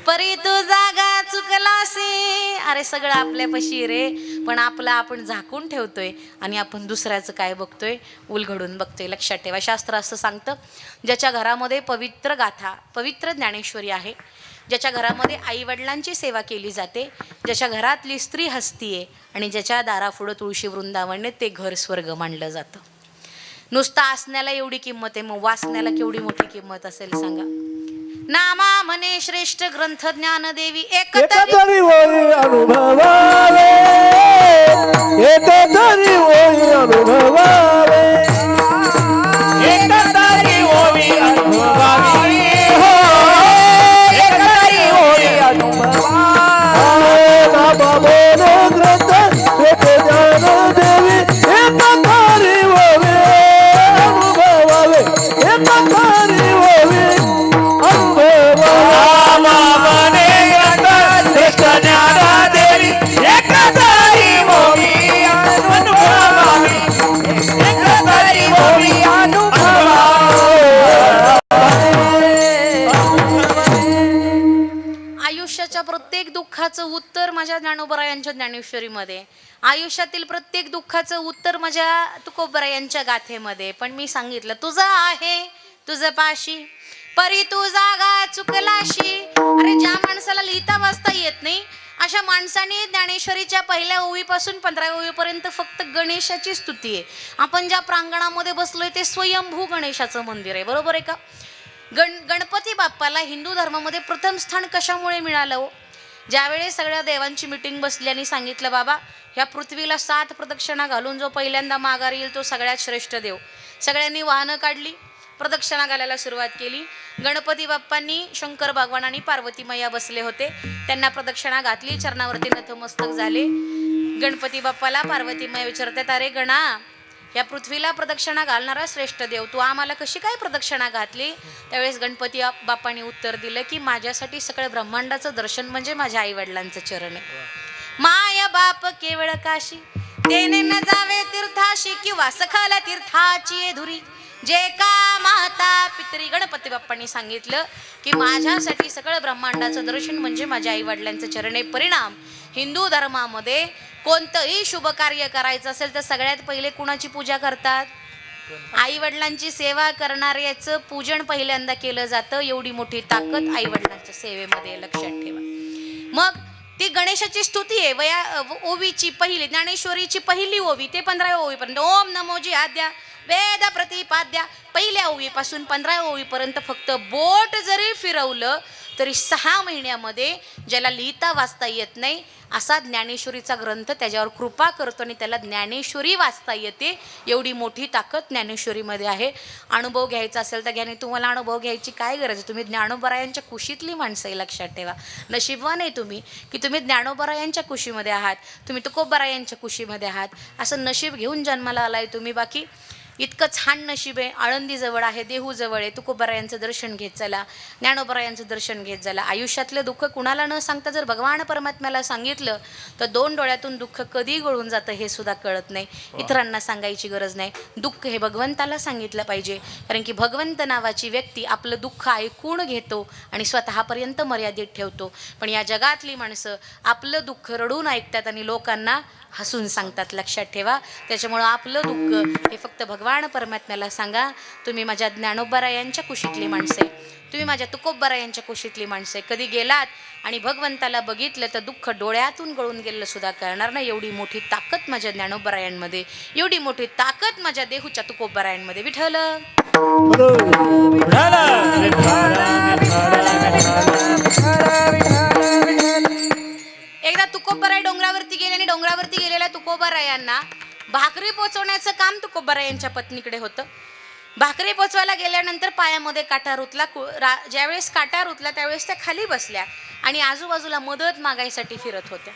परी तू जागा चुकलासी. अरे, सगळं आपल्यापाशी रे, पण आपलं आपण झाकून ठेवतोय आणि आपण दुसऱ्याचं काय बघतोय, उलगडून बघतोय. लक्षात ठेवा, शास्त्र असं सांगतं, ज्याच्या घरामध्ये पवित्र गाथा, पवित्र ज्ञानेश्वरी आहे, ज्याच्या घरामध्ये आईवडिलांची सेवा केली जाते, ज्याच्या घरातली स्त्री हस्ती आहे आणि ज्याच्या दारापुढं तुळशी वृंदावने, ते घर स्वर्ग मानलं जातं. नुसता असण्याला एवढी किंमत आहे, मग वाचण्याला केवढी मोठी किंमत असेल सांगा. नामा म्हणे श्रेष्ठ ग्रंथ ज्ञानदेवी एकतरी अनुभवावे, एकतरी दुःखाचं उत्तर माझ्या ज्ञानोबरायांच्या ज्ञानेश्वरीमध्ये, आयुष्यातील प्रत्येक दुःखाचं उत्तर माझ्या तुकोबरायांच्या गाथेमध्ये. पण मी सांगितलं तुझं आहे तुझं पाशी परी तू जागा चुकलाशी. अरे ज्या माणसाला लिहिता वाचता येत नाही अशा माणसाने ज्ञानेश्वरीच्या पहिल्या ओवीपासून 15व्या ओवीपर्यंत फक्त गणेशाची स्तुती आहे. आपण ज्या प्रांगणामध्ये बसलोय ते स्वयंभू गणेशाचं मंदिर आहे, बरोबर आहे का? गणपती बाप्पाला हिंदू धर्मामध्ये प्रथम स्थान कशामुळे मिळालं हो? ज्यावेळेस सगळ्या देवांची मिटिंग बसली आणि सांगितलं बाबा ह्या पृथ्वीला 7 प्रदक्षिणा घालून जो पहिल्यांदा माघारी येईल तो सगळ्यात श्रेष्ठ देव. सगळ्यांनी वाहनं काढली, प्रदक्षिणा घालायला सुरुवात केली. गणपती बाप्पांनी शंकर भगवान आणि पार्वती मैया बसले होते, त्यांना प्रदक्षिणा घातली, चरणावरती नतमस्तक झाले. गणपती बाप्पाला पार्वती मैया विचारतात, अरे गणा या पृथ्वीला प्रदक्षिणा घालणारा श्रेष्ठ देव तू आम्हाला कशी काय प्रदक्षिणा घातली? त्यावेळेस गणपती बाप्पांनी उत्तर दिलं की माझ्यासाठी सगळं ब्रह्मांडाचं दर्शन म्हणजे माझ्या आई वडिलांचं चरण आहे. माय बाप केवळ काशी तेने न जावे तीर्थाशी किंवा सखाला तीर्थाची धुरी जे का माता पितरी. गणपती बाप्पांनी सांगितलं की माझ्यासाठी सगळं ब्रह्मांडाचं दर्शन म्हणजे माझ्या आई वडिलांचं चरण आहे. परिणाम हिंदू धर्मामध्ये कोणतंही शुभ कार्य करायचं असेल तर सगळ्यात पहिले कुणाची पूजा करतात? आई वडिलांची सेवा करणाऱ्याचं पूजन पहिल्यांदा केलं जातं. एवढी मोठी ताकद आई वडिलांच्या सेवेमध्ये, लक्षात ठेवा. मग ती गणेशाची स्तुती आहे. ओवीची पहिली ज्ञानेश्वरीची पहिली ओवी ते 15व्या ओवीपर्यंत ओम नमो जी आद्या वेद प्रतिपाद्या. पहिल्या ओवीपासून 15व्या ओवीपर्यंत फक्त बोट जरी फिरवलं तरी 6 महिन्यामध्ये ज्याला लिहिता वाचता येत नाही असा ज्ञानेश्वरीचा ग्रंथ त्याच्यावर कृपा करतो आणि त्याला ज्ञानेश्वरी वाचता येते. एवढी मोठी ताकद ज्ञानेश्वरीमध्ये आहे. अनुभव घ्यायचा असेल तर घ्या, नाही तुम्हाला अनुभव घ्यायची काय गरज आहे? तुम्ही ज्ञानोबरायांच्या कुशीतली माणसं आहे, लक्षात ठेवा. नशीबवान आहे तुम्ही की तुम्ही ज्ञानोबरायांच्या कुशीमध्ये आहात, तुम्ही तुकोबरायांच्या कुशीमध्ये आहात. असं नशीब घेऊन जन्माला आलाय तुम्ही. बाकी इतकं छान नशीब आहे. आळंदी जवळ आहे, देहू जवळ आहे. तुकोबरायांचं दर्शन घेत चला, ज्ञानोबरायांचं दर्शन घेत चला. आयुष्यातलं दुःख कुणाला न सांगता जर भगवान परमात्म्याला सांगितलं तर 2 डोळ्यातून दुःख कधी गळून जातं हे सुद्धा कळत नाही. इतरांना सांगायची गरज नाही. दुःख हे भगवंताला सांगितलं पाहिजे, कारण की भगवंत नावाची व्यक्ती आपलं दुःख ऐकून घेतो आणि स्वतःपर्यंत मर्यादित ठेवतो. पण या जगातली माणसं आपलं दुःख रडून ऐकतात आणि लोकांना हसून सांगतात, लक्षात ठेवा. त्याच्यामुळं आपलं दुःख हे फक्त भगवान परमात्म्याला सांगा. तुम्ही माझ्या ज्ञानोबरायांच्या कुशीतली माणसे, तुम्ही माझ्या तुकोबरायांच्या कुशीतली माणसे. कधी गेलात आणि भगवंताला बघितलं तर दुःख डोळ्यातून गळून गेलं सुद्धा कळणार नाही. एवढी मोठी ताकद माझ्या ज्ञानोबरायांमध्ये, एवढी मोठी ताकद माझ्या देहूच्या तुकोबरायांमध्ये. विठ्ठल एकदा तुकोबराय डोंगरावरती गेले आणि डोंगरावरती गेलेल्या तुकोबरायांना भाकरी पोचवण्याचं काम तुकोबरायांच्या पत्नीकडे होतं. भाकरी पोचवायला गेल्यानंतर पायामध्ये काटा रुतला. ज्यावेळेस काटा रुतला त्यावेळेस त्या खाली बसल्या आणि आजूबाजूला मदत मागायसाठी फिरत होत्या.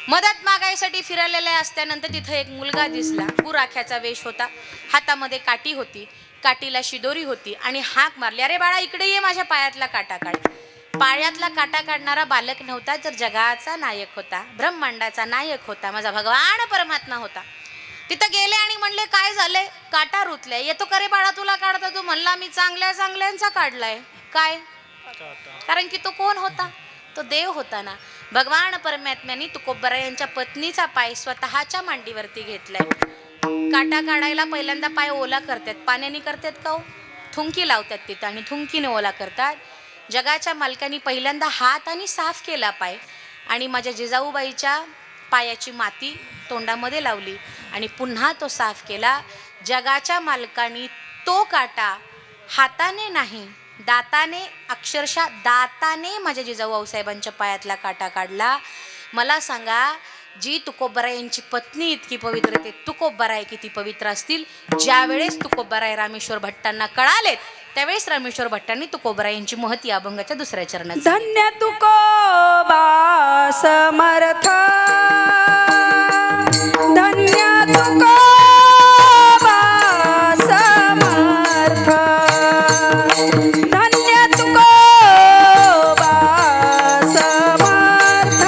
मदत मागायसाठी फिरलेल्या असल्यानंतर तिथं एक मुलगा दिसला. गुराख्याचा वेश होता, हातामध्ये काठी होती, काठीला शिदोरी होती आणि हाक मारली, अरे बाळा इकडे ये, माझ्या पायातला काटा काढ. पायातला काटा काढणारा बालक नव्हता, तर जगाचा नायक होता, ब्रह्मांडाचा नायक होता, माझा भगवान परमात्मा होता. तिथं गेले आणि म्हणले काय झालंय? काटा रुतलाय. येतो का रे बाळा तुला काढता? तू म्हणला मी चांगल्या चांगल्यांचा काढलाय. काय? कारण की तो कोण होता? तो देव होता ना. भगवान परमात्म्याने तुकोबरायांच्या पत्नीचा पाय स्वतःच्या मांडीवरती घेतलाय. काटा काढायला पहिल्यांदा पाय ओला करतात. पाण्याने करतात का हो? थुंकी लावतात तिथं आणि थुंकीने ओला करतात. जगाच्या मालकाने पहिल्यांदा हाताने साफ केला पाय आणि माझ्या जिजाऊबाईच्या पायाची माती तोंडामध्ये लावली आणि पुन्हा तो साफ केला. जगाच्या मालकाने तो काटा हाताने नाही, दाताने, अक्षरशः दाताने माझ्या जिजाऊ आऊसाहेबांच्या पायातला काटा काढला. मला सांगा, जी तुकोबरायांची पत्नी इतकी पवित्र आहे, तुकोबराय किती पवित्र असतील? ज्यावेळेस तुकोबराय रामेश्वर भट्टांना कळालेत त्यावेळेस रामेश्वर भट्टांनी तुकोबरायांची महती अभंगाच्या 2ऱ्या चरणात. धन्य तुकोबा समर्थ, धन्य तुकोबा समर्थ, धन्य तुकोबा समर्थ,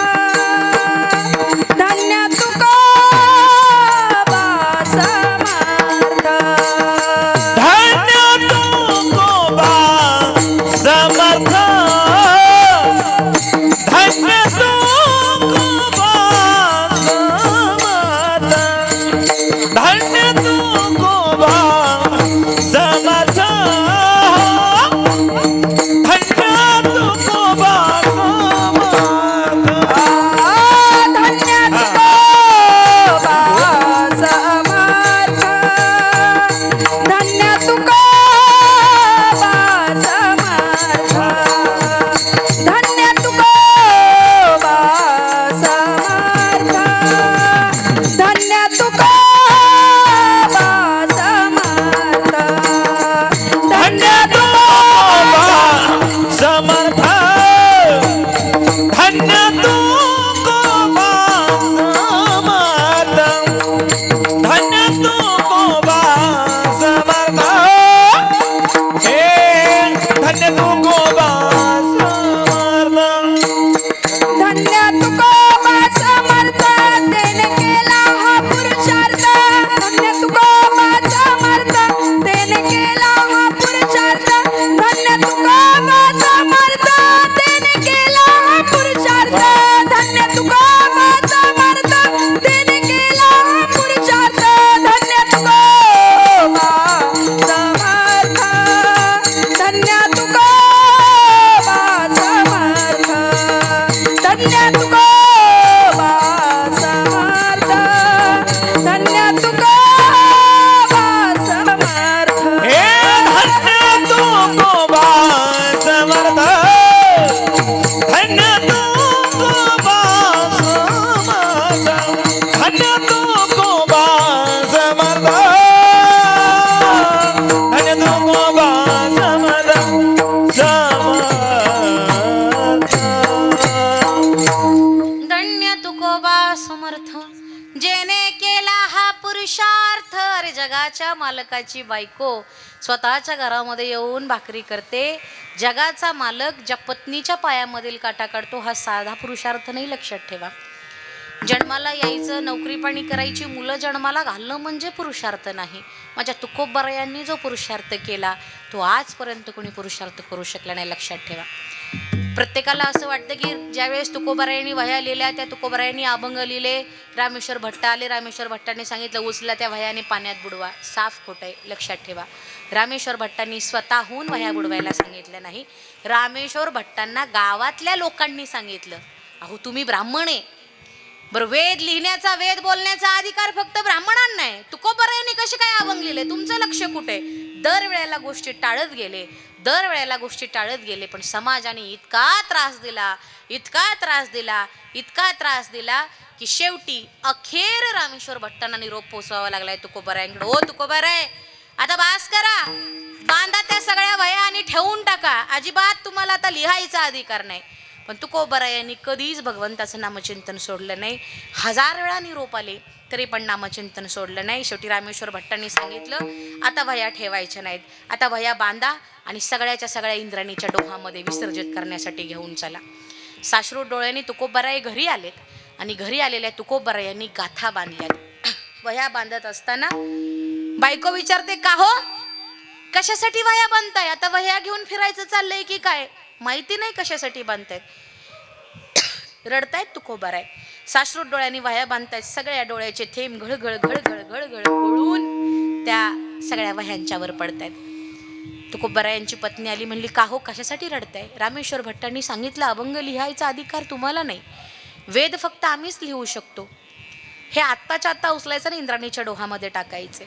धन्य तुकोबा समर्थ, धन्य तुकोबा समर्थ, धन्य तुकोबा धन्य तुकोबा समर्थ धन्य तुकोबा समर्थ धन्य तुकोबा समर्थ जेने केला हा पुरुषार्थ. अरे जगाच्या मालकाची बायको स्वतःच्या घरामध्ये येऊन भाकरी करते. जगाचा मालक ज्या पत्नीच्या पायामधील काटा काढतो हा साधा पुरुषार्थ नाही, लक्षात ठेवा. जन्माला यायचं, नोकरी पाणी करायची, मुलं जन्माला घालणं म्हणजे पुरुषार्थ नाही. माझ्या तुकोबरायांनी जो पुरुषार्थ केला तो आजपर्यंत कोणी पुरुषार्थ करू शकला नाही, लक्षात ठेवा. प्रत्येकाला असं वाटतं की ज्यावेळेस तुकोबरायांनी वह्या लिहिल्या त्या तुकोबरायांनी अभंग लिहिले. रामेश्वर भट्ट आले, रामेश्वर भट्टाने सांगितलं उचला त्या वह्याने पाण्यात बुडवा. साफ खोटं आहे, लक्षात ठेवा. रामेश्वर भट्टांनी स्वतःहून वह्या बुडवायला सांगितलं नाही. रामेश्वर भट्टांना गावातल्या लोकांनी सांगितलं, अहो तुम्ही ब्राह्मण आहे, बरं वेद लिहिण्याचा वेद बोलण्याचा अधिकार फक्त ब्राह्मणांना आहे. तुकोबरायांनी कसे काय अभंग लिहिले, तुमचं लक्ष कुठे? दरवेळेला गोष्टी टाळत गेले, दरवेळेला गोष्टी टाळत गेले. पण समाजाने इतका त्रास दिला, इतका त्रास दिला, इतका त्रास दिला की शेवटी अखेर रामेश्वर भट्टांना निरोप पोचवावा लागलाय तुकोबरायांकडे. ओ तुकोबराय, आता बास करा, बांधा त्या सगळ्या वह्या आणि ठेवून टाका. अजिबात तुम्हाला आता लिहायचा अधिकार नाही. पण तुकोबरायांनी कधीच भगवंताचं नामचिंतन सोडलं नाही. 1000 वेळा निरोप आले तरी पण नामचिंतन सोडलं नाही. शेवटी रामेश्वर भट्टांनी सांगितलं आता वह्या ठेवायच्या नाहीत, आता वह्या बांधा आणि सगळ्याच्या सगळ्या इंद्राणीच्या डोहामध्ये विसर्जित करण्यासाठी घेऊन चला. साश्रू डोळ्यांनी तुकोबराय घरी आलेत आणि घरी आलेल्या तुकोबरायांनी गाथा बांधल्यात. वह्या बांधत असताना बायको विचारते, का हो कशासाठी वह्या बांधताय? आता वह्या घेऊन फिरायचं चाललंय की काय? माहिती नाही कशासाठी बांधतायत. रडतायत तुकोबराय, साश्रू डोळ्यांनी वह्या बांधतायत. सगळ्या डोळ्याचे थेंब घळघळ घळघळ घळघळ गळून त्या सगळ्या वह्यांच्यावर पडतायत. तुकोबरायांची पत्नी आली, म्हणली का हो कशासाठी रडताय? रामेश्वर भट्टांनी सांगितलं अभंग लिहायचा अधिकार तुम्हाला नाही, वेद फक्त आम्हीच लिहू शकतो. हे आत्ताच्या आत्ता उचलायचं आणि इंद्राणीच्या डोहामध्ये टाकायचे.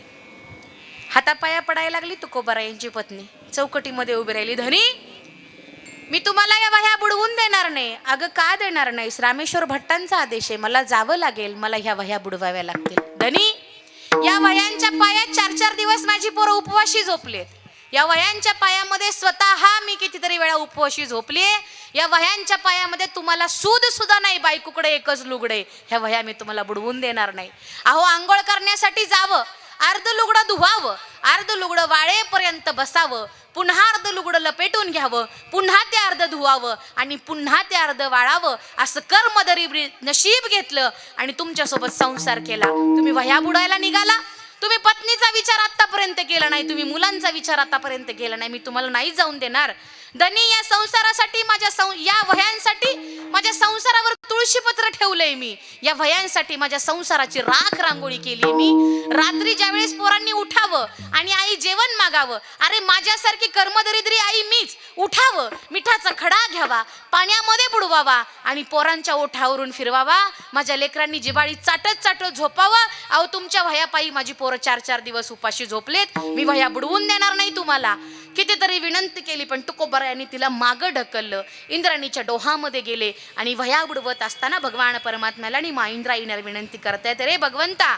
हातापाया पडायला लागली तुकोबरायांची पत्नी, चौकटीमध्ये उभी राहिली. धनी, मी तुम्हाला या वह्या बुडवून देणार नाही. अगं का देणार नाहीस? रामेश्वर भट्टांचा आदेश आहे, मला जावं लागेल, मला ह्या वह्या बुडवाव्या लागतील. धनी, या वह्यांच्या पायात 4-4 दिवस माझी पोरं उपवाशी झोपलेत. या वह्यांच्या पायामध्ये स्वतः मी कितीतरी वेळा उपवाशी झोपले. या वह्यांच्या पायामध्ये तुम्हाला सूद सुद्धा नाही, बायकोकडे एकच लुगडे. ह्या वह्या मी तुम्हाला बुडवून देणार नाही. अहो आंघोळ करण्यासाठी जावं, अर्ध लुगडं धुवावं, अर्ध लुगडं वाळेपर्यंत बसावं, पुन्हा अर्ध लुगडं लपेटून घ्यावं, पुन्हा ते अर्ध धुवावं आणि पुन्हा ते अर्ध वाळावं. असं कर्मदरी नशीब घेतलं आणि तुमच्यासोबत संसार केला. तुम्ही वह्या बुडायला निघाला. तुम्ही पत्नीचा विचार आतापर्यंत केला नाही, तुम्ही मुलांचा विचार आतापर्यंत केला नाही. मी तुम्हाला नाही जाऊन देणार. धनी, या संसारासाठी या वह्यांसाठी माझ्या संसारावर तुळशीपत्र ठेवलंय मी. या वह्यांसाठी माझ्या संसाराची राख रांगोळी केली मी. रात्री ज्यावेळेस पोरांनी उठावं आणि आई जेवण मागावं, अरे माझ्यासारखी कर्मदरिद्री आई मीच. उठावं, मिठाचा खडा घ्यावा, पाण्यामध्ये बुडवावा आणि पोरांच्या ओठावरून फिरवावा. माझ्या लेकरांनी जिव्हाळी चाटत चाटत झोपावं. अहो तुमच्या वह्यापायी माझी पोरं 4-4 दिवस उपाशी झोपलेत. मी वह्या बुडवून देणार नाही तुम्हाला. कितीतरी विनंती केली पण तुकोबरायांनी तिला मागं ढकललं. इंद्राणीच्या डोहामध्ये गेले आणि वह्या बुडवत असताना भगवान परमात्म्याला आणि मा इंद्रायीने विनंती करतायत, रे भगवंता,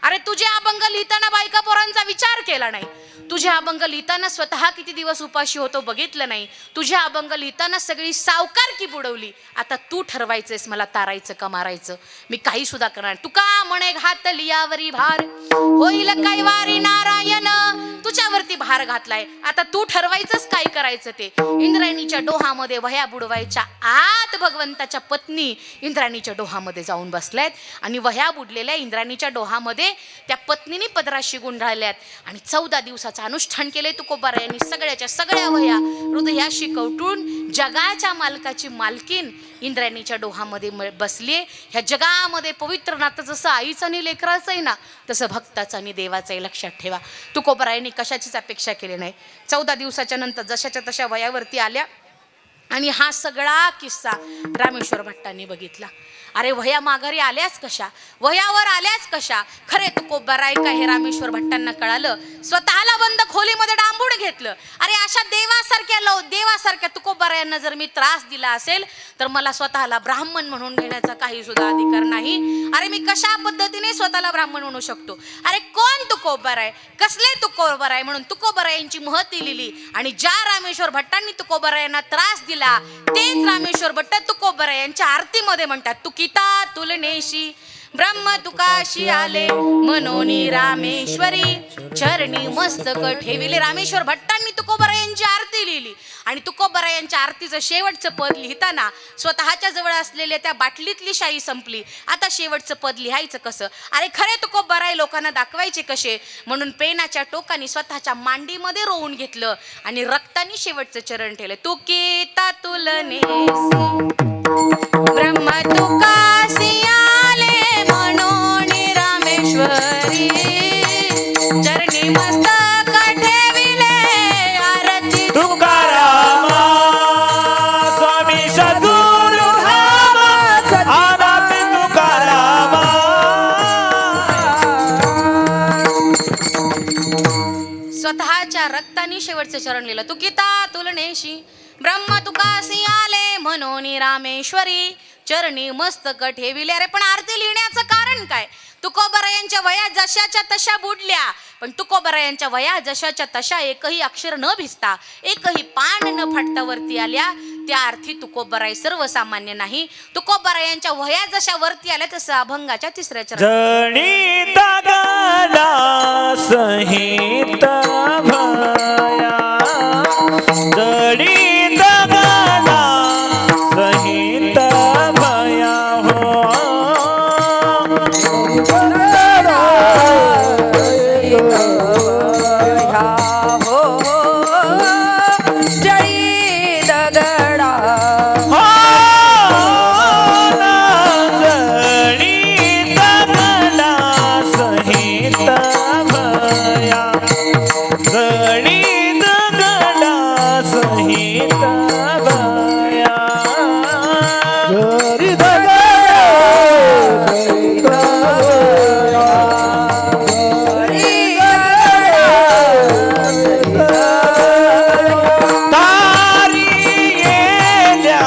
अरे तुझे अभंग लिहिताना बायका पोरांचा विचार केला नाही. तुझे अभंग लिहिताना स्वतः किती दिवस उपाशी होतो बघितलं नाही. तुझे अभंग लिहिताना सगळी सावकारकी बुडवली. आता तू ठरवायचंस मला तारायचं का मारायचं. मी काही सुद्धा करणार. तुका म्हणे घात लियावरी भार होईल कैवारी नारायण. तुझ्यावरती भार घातलाय, आता तू ठरवायचंच काय करायचं ते. इंद्रायणीच्या डोहामध्ये वह्या बुडवायच्या आत भगवंताच्या पत्नी इंद्रायणीच्या डोहामध्ये जाऊन बसल्यात आणि वह्या बुडलेल्या इंद्रायणीच्या डोहामध्ये त्या पत्नीने पदराशी गुंडाळल्यात आणि 14 दिवसाचं अनुष्ठान केले तुकोबरायांनी. सगळ्याच्या सगळ्या वह्या हृदयाशी कवटून जगाच्या मालकाची मालकीन इंद्रायणीच्या डोहामध्ये बसली. ह्या जगामध्ये पवित्र नातं जसं आईचं आणि लेकराचं आहे ना, तसं भक्ताचं आणि देवाचं आहे, लक्षात ठेवा. तुकोबरायांनी कशाचीच अपेक्षा केली नाही. 14 दिवसाच्या नंतर जशाच्या तशा वयावरती आल्या आणि हा सगळा किस्सा रामेश्वर भट्टांनी बघितला. अरे वह्या माघारी आल्याच कशा, वह्यावर आल्याच कशा. खरं खरे तुकोबार आहे का हे रामेश्वर भट्टांना कळालं. स्वतःला बंद खोलीमध्ये डांबून घेतलं. अरे अशा देवासारख्या तुकोबारायांना जर मी त्रास दिला असेल तर मला स्वतःला ब्राह्मण म्हणून घेण्याचा काही सुद्धा अधिकार नाही. अरे मी कशा पद्धतीने स्वतःला ब्राह्मण म्हणू शकतो. अरे कोण तुकोबार आहे, कसले तुकोबार आहे म्हणून तुकोबारायांची महती लिहिली. आणि ज्या रामेश्वर भट्टांनी तुकोबारायांना त्रास दिला तेच रामेश्वर भट्ट तुकोबारायांच्या आरतीमध्ये म्हणतात. तुकिता तुलनेशी ब्रह्म तुकाशी आले मनोनी रामेश्वरी चरणी मस्तक ठेविले. रामेश्वर भट्टांनी तुकोबारायांची आरती लिहिली. आणि तुकोबारायांच्या आरतीचं शेवटचं पद लिहिताना स्वतःच्या जवळ असलेल्या त्या बाटलीतली शाई संपली. आता शेवटचं पद लिहायचं कसं. अरे खरे तुकोबाराय लोकांना दाखवायचे कसे म्हणून पेनाच्या टोकाने स्वतःच्या मांडीमध्ये रोवून घेतलं आणि रक्ताने शेवटचं चरण ठेवलं. तुकिता तुलनेसी ब्रह्म तुकासी आले मनोनी रामेश्वरी चरणी मस्तक ठेविले आरती तुकारामा स्वामी सद्गुरु धामा आरती तुकारामा. स्वतःच्या रक्ताने शेवटचं चरण लिहिलं. तुकिता तुलनेशी ब्रह्म तुकासी आले मनोनी रामेश्वरी चरणी मस्तक ठेविले. अरे पण आरती लिहिण्याचं कारण काय. तुकोबारायांच्या वया जशाच्या तशा बुडल्या पण तुकोबारायांच्या वया जशाच्या तशा एकही अक्षर न भिजता एकही पान न फाटता वरती आल्या. त्या अर्थी तुकोबाराय सर्वसामान्य नाही. तुकोबारायांच्या वया जशा वरती आल्या तसं अभंगाच्या 3ऱ्या चरणात जणी दगडा सहित भया जणी दगडा सहित भया हो जळी दगडा जणी दगडा सहित भया जणी दगडा सहित भया जरी तारी येल्या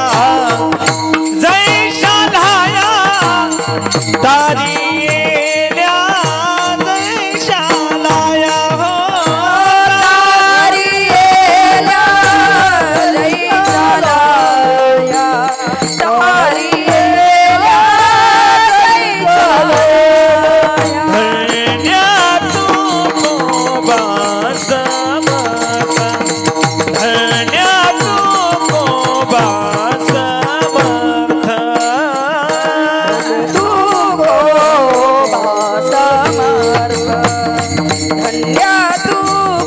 जैशालाया तारी येल्या जैशालाया हो तारी येल्या जैशालाया तारी येल्या जैशालाया धन्या तुकोबा समर्थ धन्या तुकोबा समर्थ तू गोबा समर्थ धन्य तू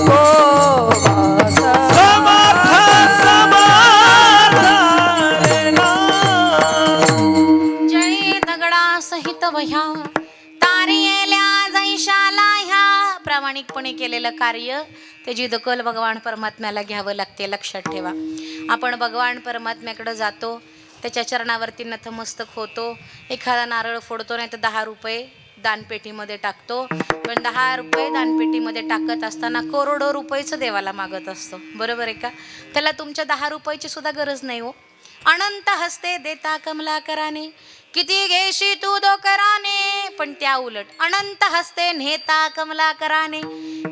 गोबा समर्थ समर्थ जळी दगडा सहित वह्या तारी येल्या जैशाला ह्या. प्रामाणिकपणे केलेलं कार्य त्याची दखल भगवान परमात्म्याला घ्यावं लागते. लक्षात ठेवा. आपण भगवान परमात्म्याकडे जातो त्याच्या चरणावरती नतमस्तक होतो. एखादा नारळ फोडतो नाही तर 10 रुपये दानपेटीमध्ये टाकतो. पण 10 रुपये दानपेटीमध्ये टाकत असताना करोडो रुपयेचं देवाला मागत असतो. बरोबर आहे का. त्याला तुमच्या 10 रुपयाची सुद्धा गरज नाही हो. अनंत हस्ते देता कमलाकराने किती घेशी तू दोकराने. पण त्या उलट अनंत हस्ते नेता कमलाकराने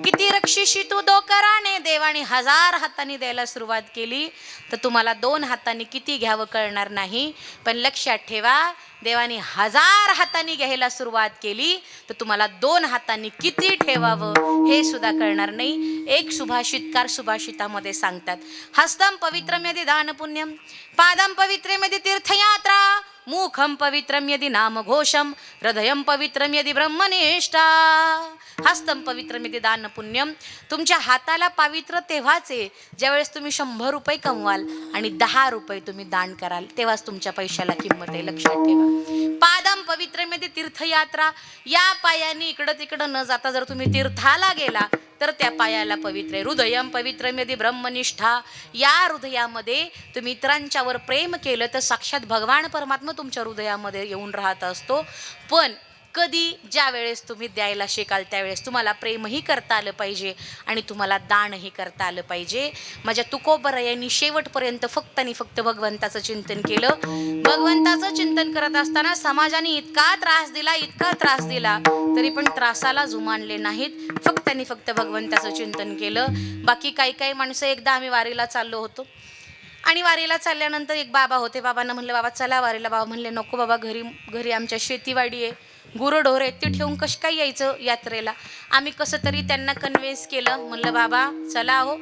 किती रक्षिशी तू दोकराने. देवाने 1000 हातांनी द्यायला सुरुवात केली तर तुम्हाला 2 हातांनी किती घ्यावं कळणार नाही. पण लक्षात ठेवा देवाने 1000 हातांनी घ्यायला सुरुवात केली तर तुम्हाला 2 हातांनी किती ठेवावं हे सुद्धा कळणार नाही. एक सुभाषितकार सुभाषितामध्ये सांगतात. हस्तम पवित्रम यदि दान पुण्यम पादम पवित्रम यदि तीर्थयात्रा मुखम पवित्रम यदि नाम घोषम हृदयम पवित्रम यदि ब्रह्मनिष्ठा. हस्तम पवित्रम यदि दान पुण्यम. तुमच्या हाताला पवित्र तेव्हाच आहे ज्यावेळेस तुम्ही 100 रुपये कमवाल आणि 10 रुपये तुम्ही दान कराल तेव्हाच तुमच्या पैशाला किंमत आहे. लक्षात ठेवा. पादम पवित्रम यदि तीर्थयात्रा. या पायाने इकडं तिकडं न जाता जर तुम्ही तीर्थाला गेला तर त्या पायाला पवित्र आहे. हृदयम पवित्रम यदि ब्रह्मनिष्ठा. या हृदयामध्ये तुम्ही इतरांच्यावर प्रेम केलं तर साक्षात भगवान परमात्मा तुमच्या हृदयामध्ये येऊन राहत असतो. पण कधी ज्या वेळेस तुम्ही द्यायला शिकाल त्यावेळेस तुम्हाला प्रेमही करता आलं पाहिजे आणि तुम्हाला दानही करता आलं पाहिजे. माझ्या तुकोबरायांनी शेवटपर्यंत फक्त आणि फक्त भगवंताचं चिंतन केलं. भगवंताचं चिंतन करत असताना समाजाने इतका त्रास दिला तरी पण त्रासाला जुमानले नाहीत. फक्त आणि फक्त भगवंताचं चिंतन केलं. बाकी काही माणसं, एकदा आम्ही वारीला चाललो होतो आणि वारीला चालल्यानंतर एक बाबा होते. बाबांना म्हणलं बाबा चला वारीला. बाबा म्हणले नको बाबा, घरी आमच्या शेतीवाडी आहे, गुरंढोर आहेत, ते ठेवून कसं काय यायचं यात्रेला. आम्ही कसं तरी त्यांना कन्व्हिन्स केलं. म्हणलं बाबा चला हो,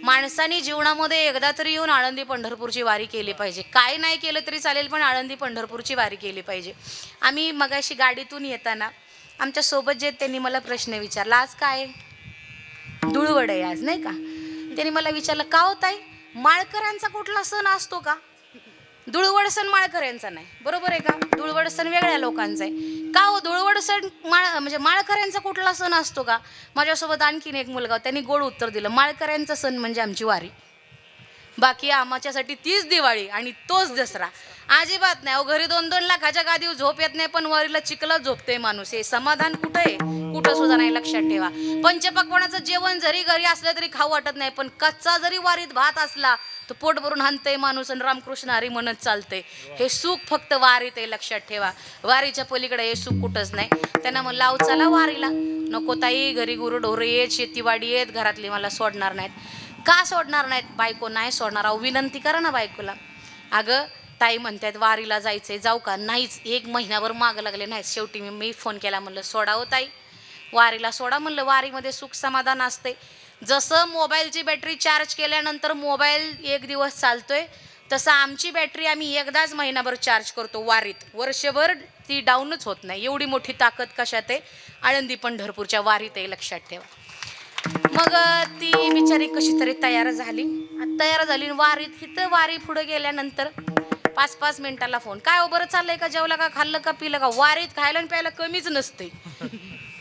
माणसाने जीवनामध्ये एकदा तरी येऊन आळंदी पंढरपूरची वारी केली पाहिजे. काय नाही केलं तरी चालेल पण आळंदी पंढरपूरची वारी केली पाहिजे. आम्ही मगाशी गाडीतून येताना आमच्या सोबत जे त्यांनी मला प्रश्न विचारला, आज काय धुळवड आहे आज नाही का. त्यांनी मला विचारलं का हो ताई, माळकऱ्यांचा कुठला सण असतो का. धुळवड सण माळकऱ्यांचा नाही, बरोबर आहे का. धुळवड सण वेगळ्या लोकांचा आहे. का हो धुळवड सण म्हणजे माळकऱ्यांचा कुठला सण असतो का. माझ्यासोबत आणखीन एक मुलगा, त्यांनी गोड उत्तर दिलं, माळकऱ्यांचा सण म्हणजे आमची वारी, बाकी आमच्यासाठी तीच दिवाळी आणि तोच दसरा. अजिबात नाही. अहो घरी 2-2 लाखाच्या गादीवर झोप येत नाही पण वारीला चिखलात झोपते माणूस. हे समाधान कुठं आहे, कुठं सुद्धा नाही. लक्षात ठेवा, पंचपक्वानाचं जेवण जरी घरी असलं तरी खाऊ वाटत नाही पण कच्चा जरी वारीत भात असला तर पोट भरून हाणतंय माणूस आणि रामकृष्ण हरी म्हणत चालतंय. हे सुख फक्त वारीत आहे, लक्षात ठेवा. वारीच्या पलीकडे हे सुख कुठंच नाही. त्यांना म्हणलं लाव चला वारीला. नको ताई, घरी गुरंढोरं आहेत, शेतीवाडी आहेत, घरातली मला सोडणार नाहीत. का सोडणार नाहीत, बायको नाही सोडणार. अहो विनंती करा ना बायकोला. अगं ताई म्हणतात वारीला जायचंय, जाऊ का. नाहीच, 1 महिनाभर मागं लागले नाहीत. शेवटी मी फोन केला, म्हणलं सोडा हो ताई, वारीला सोडा. म्हणलं वारीमध्ये सुख समाधान असते. जसं मोबाईलची बॅटरी चार्ज केल्यानंतर मोबाईल 1 दिवस चालतोय तसं आमची बॅटरी आम्ही एकदाच महिनाभर चार्ज करतो वारीत. वर्षभर ती डाऊनच होत नाही. एवढी मोठी ताकद कशात आहे, आळंदी पंढरपूरच्या वारीत आहे, लक्षात ठेवा. मग ती बिचारी कशी तरी तयार झाली वारीत. इथं वारी पुढे गेल्यानंतर 5-5 मिनिटाला फोन, काय हो बरं चाललंय का, जेवला का, खाल्लं का, पिलं का. वारीत खायला आणि प्यायला कमीच नसते,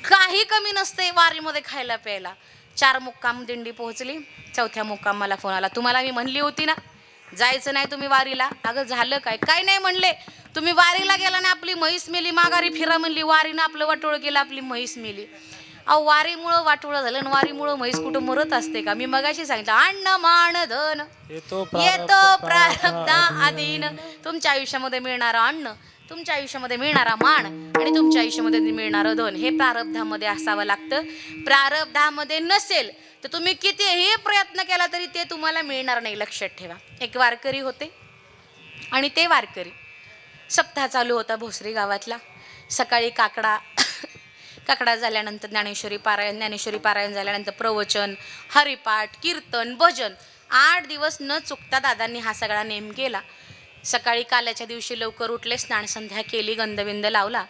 काही कमी नसते वारीमध्ये खायला प्यायला. 4 मुक्काम दिंडी पोहोचली. 4थ्या मुक्कामाला फोन आला, तुम्हाला मी म्हणली होती ना जायचं नाही तुम्ही वारीला. अगं झालं काय, काय नाही म्हणले, तुम्ही वारीला गेला ना आपली म्हैस मेली, माघारी फिरा म्हणली. वारीनं आपलं वाटोळ केलं, आपली म्हैस मेली. अहो वारीमुळं वाटोळं झालं आणि वारीमुळं म्हैस कुठं मरत असते का. मी मगाशी सांगितलं, अन्न मान धन येतो प्रारब्धा अधीन. तुमच्या आयुष्यामध्ये मिळणारं अन्न, तुमच्या आयुष्यामध्ये मिळणारा मान आणि तुमच्या आयुष्यामध्ये मिळणारं धन हे प्रारब्धामध्ये असावं लागतं. प्रारब्धामध्ये नसेल तर तुम्ही कितीही प्रयत्न केला तरी ते तुम्हाला मिळणार नाही, लक्षात ठेवा. एक वारकरी होते आणि ते वारकरी सप्ताह चालू होता भोसरी गावातला. सकाळी काकडा झाल्यानंतर ज्ञानेश्वरी पारायण झाल्यानंतर प्रवचन, हरिपाठ, कीर्तन, भजन 8 दिवस न चुकता दादांनी हा सगळा नेम केला. सकाळी काल्याच्या दिवशी लवकर उठले, स्नान संध्या केली, गंधबिंद लावला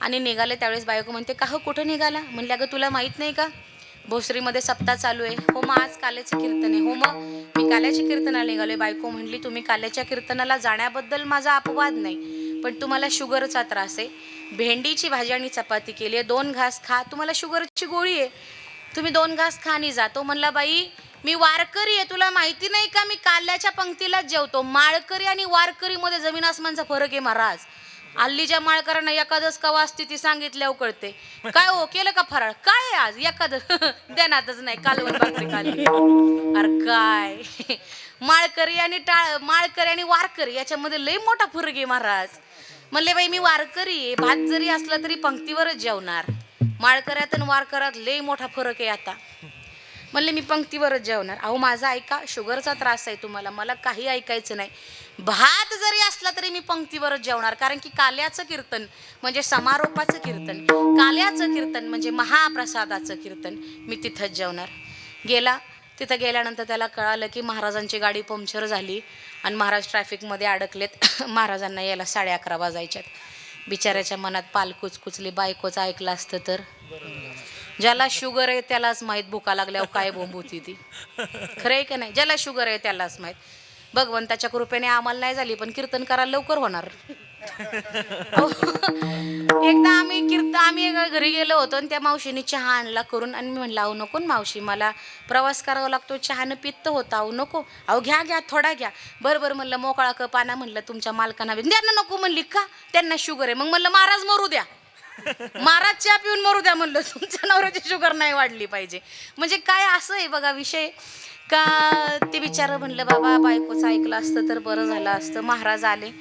आणि निघाले. त्यावेळेस बायको म्हणते, का हो कुठं निघाला. म्हणले अगं तुला माहीत नाही का भोसरीमध्ये सप्ताह चालू आहे. हो मग आज काल्याचं कीर्तन आहे. हो मग मी काल्याच्या कीर्तनाला निघालोय. बायको म्हणली, तुम्ही काल्याच्या कीर्तनाला जाण्याबद्दल माझा अपवाद नाही पण तुम्हाला शुगरचा त्रास आहे. भेंडीची भाजी आणि चपाती केली आहे, 2 घास खा, तुम्हाला शुगरची गोळी आहे, तुम्ही 2 घास खा आणि जातो. म्हणला बाई मी वारकरी आहे, तुला माहिती नाही का मी काल्याच्या पंक्तीलाच जेवतो. माळकरी आणि वारकरीमध्ये जमीन आसमानचा फरक आहे महाराज. हल्लीच्या माळकरांना एकादश कवा असते ती सांगितल्यावर कळते. काय हो केलं का फराळ, काय आज एकादश देण्यातच नाही, कालवण भाकरी खाल्ली. अरे काय माळकरी आणि वारकरी याच्यामध्ये लय मोठा फरक आहे महाराज. म्हणले बाई मी वारकरी आहे, भात जरी असला तरी पंक्तीवरच जेवणार. माळकऱ्यात आणि वारकऱ्यात लय मोठा फरक आहे. आता म्हणले मी पंक्तीवरच जेवणार. अहो माझा ऐका, शुगरचा त्रास आहे तुम्हाला, मला काही ऐकायचं नाही. भात जरी असला तरी मी पंक्तीवरच जेवणार, कारण की काल्याचं कीर्तन म्हणजे समारोपाचं कीर्तन, काल्याचं कीर्तन म्हणजे महाप्रसादाचं कीर्तन, मी तिथंच जेवणार. तिथं गेल्यानंतर त्याला कळालं की महाराजांची गाडी पंक्चर झाली आणि महाराज ट्रॅफिकमध्ये अडकलेत. महाराजांना यायला 11:30 वाजायच्यात. बिचाऱ्याच्या मनात पाल कुचकुचली. बायकोचं ऐकलं असतं तर. ज्याला शुगर आहे त्यालाच माहीत भुका लागल्यावर काय बोंब होती ती. खरं आहे की नाही, ज्याला शुगर आहे त्यालाच माहीत. भगवंताच्या कृपेने आम्हाला नाही झाली पण कीर्तन करायला लवकर होणार. एकदा आम्ही घरी गेलो होतो आणि त्या मावशीने चहा आणला करून आणि मी म्हणलं अहो नको मावशी, मला प्रवास करावा लागतो, चहानं पित्त होता. अहो नको, अहो घ्या थोडा घ्या. बरं म्हणलं मोकळा कप आणा. म्हणलं तुमच्या मालकांना द्या ना. नको म्हणली, का त्यांना शुगर आहे. मग म्हणलं महाराज मरू द्या. महाराज चहा पिऊन मरू द्या म्हणलं, तुमच्या नवऱ्याची शुगर नाही वाढली पाहिजे. म्हणजे काय असं आहे बघा विषय का. ते बिचारं म्हणलं बाबा बायकोचं ऐकलं असतं तर बरं झालं असतं. महाराज आले,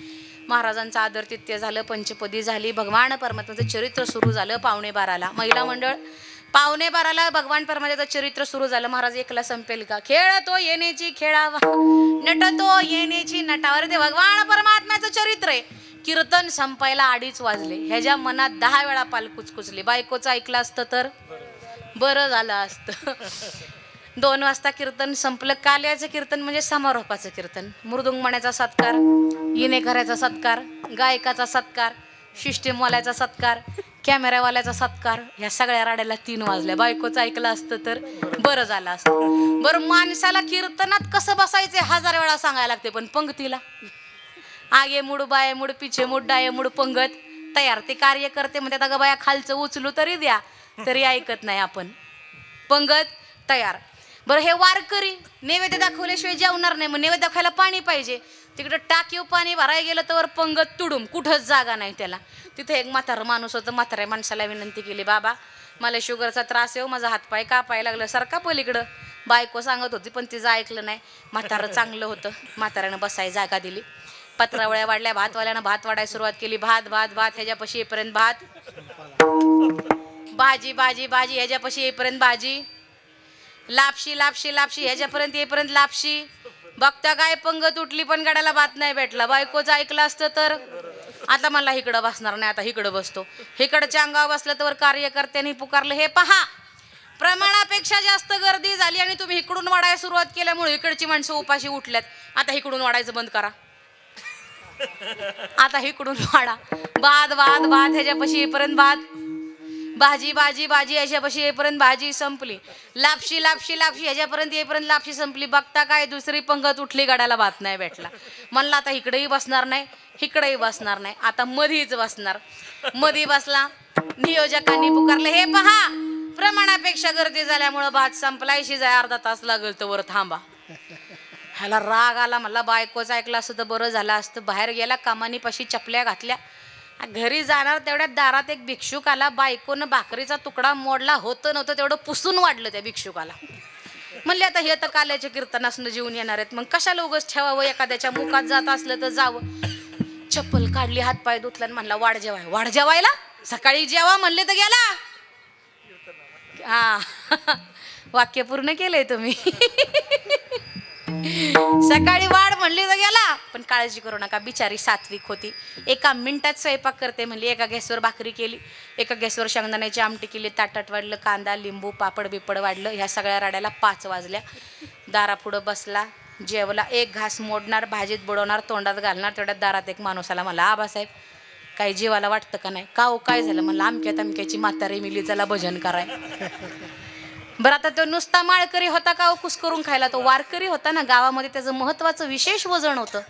महाराजांचं आदरातिथ्य झालं, पंचपदी झाली, भगवान परमात्म्याचं चरित्र सुरू झालं. 11:45 महिला मंडळ, 11:45 भगवान परमात्म्याचं चरित्र सुरू झालं. महाराज एकला संपेल का. खेळतो येण्याची खेळावा, नटतो येण्याची नटावर. ते भगवान परमात्म्याचं चरित्र आहे. कीर्तन संपायला 2:30 वाजले. ह्याच्या मनात 10 वेळा पाल कुचकुचली, बायकोचं ऐकलं असतं तर बरं झालं असतं. 2 वाजता कीर्तन संपलं. काल्याचं कीर्तन म्हणजे समारोपाचं कीर्तन. मृदुंगमण्याचा सत्कार, येणेकऱ्याचा सत्कार, गायकाचा सत्कार, सिस्टीमवाल्याचा सत्कार, कॅमेरावाल्याचा सत्कार. ह्या सगळ्या राड्याला 3 वाजल्या. बायकोचं ऐकलं असतं तर बरं झालं असतं. बरं, माणसाला कीर्तनात कसं बसायचे 1000 वेळा सांगायला लागते, पण पंक्तीला आगे मुड, बाये मुड, पिछे मुड, डाये मुड, पंगत तयार. ते कार्य करते म्हणते आता बाया खालचं उचलू तरी द्या, तरी ऐकत नाही आपण. पंगत तयार. बरं, हे वारकरी नैवेद्य दाखवल्याशिवाय जेवणार नाही. मग नैवेद्य दाखवायला पाणी पाहिजे. तिकडं टाकीव पाणी भरायला गेलं तर पंगत तुडूम, कुठंच जागा नाही त्याला. तिथे एक म्हातारं माणूस होतं. म्हाताऱ्या माणसाला विनंती केली, बाबा मला शुगरचा त्रास आहे, माझा हातपाय कापायला लागलं, सारखा पलीकडं. बायको सांगत होती पण तिचं ऐकलं नाही. म्हातारं चांगलं होतं, म्हाताऱ्यानं बसाय जागा दिली. पत्रावळ्या वाढल्या, भातवाल्यानं भात वाढायला सुरुवात केली. भात भात भात ह्याच्यापाशी येईपर्यंत भात, भाजी भाजी भाजी ह्याच्यापाशी येईपर्यंत भाजी, लापशी लापशी लापशी ह्याच्यापर्यंत येईपर्यंत लापशी. बघता काय पंगत उठली पण गाड्याला भात नाही भेटला. बायकोचं ऐकलं असतं तर आता मला इकडं बसणार नाही, आता इकडं बसतो. इकडच्या अंगावर बसलं तर कार्यकर्त्यांनी पुकारलं, हे पहा प्रमाणापेक्षा जास्त गर्दी झाली आणि तुम्ही इकडून वाढायला सुरुवात केल्यामुळे इकडची माणसं उपाशी उठल्यात. आता इकडून वाढायचं बंद करा, आता इकडून वाढा. भात भात भात ह्याच्यापाशी येईपर्यंत भात, भाजी भाजी भाजी ह्याच्यापाशी येईपर्यंत भाजी संपली. लापशी लापशी लापशी ह्याच्यापर्यंत येईपर्यंत लापशी संपली. बघता काय दुसरी पंगत उठली, गाड्याला भात नाही भेटला. म्हणलं आता इकडेही बसणार नाही, इकडेही बसणार नाही, आता मधीच बसणार. मधी बसला. नियोजकांनी पुकारलं, हे पहा प्रमाणापेक्षा गर्दी झाल्यामुळं भात संपलाय, शिजाय अर्धा तास लागेल तर वर थांबा. ह्याला राग आला. मला बायकोचं ऐकलं असतं तर बरं झालं असतं. बाहेर गेला, कामानीपाशी चपल्या घातल्या. घरी जाणार तेवढ्यात दारात एक भिक्षुक आला. बायकोनं भाकरीचा तुकडा मोडला, होतं नव्हतं तेवढं पुसून वाढलं त्या भिक्षुकाला. म्हणले आता हे तर काल्याच्या कीर्तनासनं जेवून येणार आहेत, मग कशाला उगाच ठेवावं, एखाद्याच्या मुखात जात असलं तर जावं. चप्पल काढली, हातपाय धुतला आणि म्हणला वाढ जेवाय. वाढ जेवायला सकाळी जेवा म्हणले तर गेला. हा वाक्य पूर्ण केलंय तुम्ही. सकाळी वाढ म्हणली तर गेला. पण काळजी करू नका, बिचारी सात्विक होती. 1 मिनिटात स्वयंपाक करते म्हणली. एका गॅसवर भाकरी केली, एका गॅसवर शेंगदाण्याची आमटी केली, ताटात वाढलं, कांदा लिंबू पापड बिपड वाढलं. ह्या सगळ्या राड्याला 5 वाजल्या. दारापुढं बसला, जेवला. 1 घास मोडणार, भाजीत बुडवणार, तोंडात घालणार. तेवढ्यात दारात एक माणूस आला. मला आबासाहेब काही जीवाला वाटतं का नाही. का हो काय झालं. म्हणलं अमक्या तमक्याची म्हातारी मिली, त्याला भजन कराय. बरं, आता तो नुसता माळकरी होता का कुस करून खायला, तो वारकरी होता ना. गावामध्ये त्याचं महत्वाचं विशेष वजन होतं.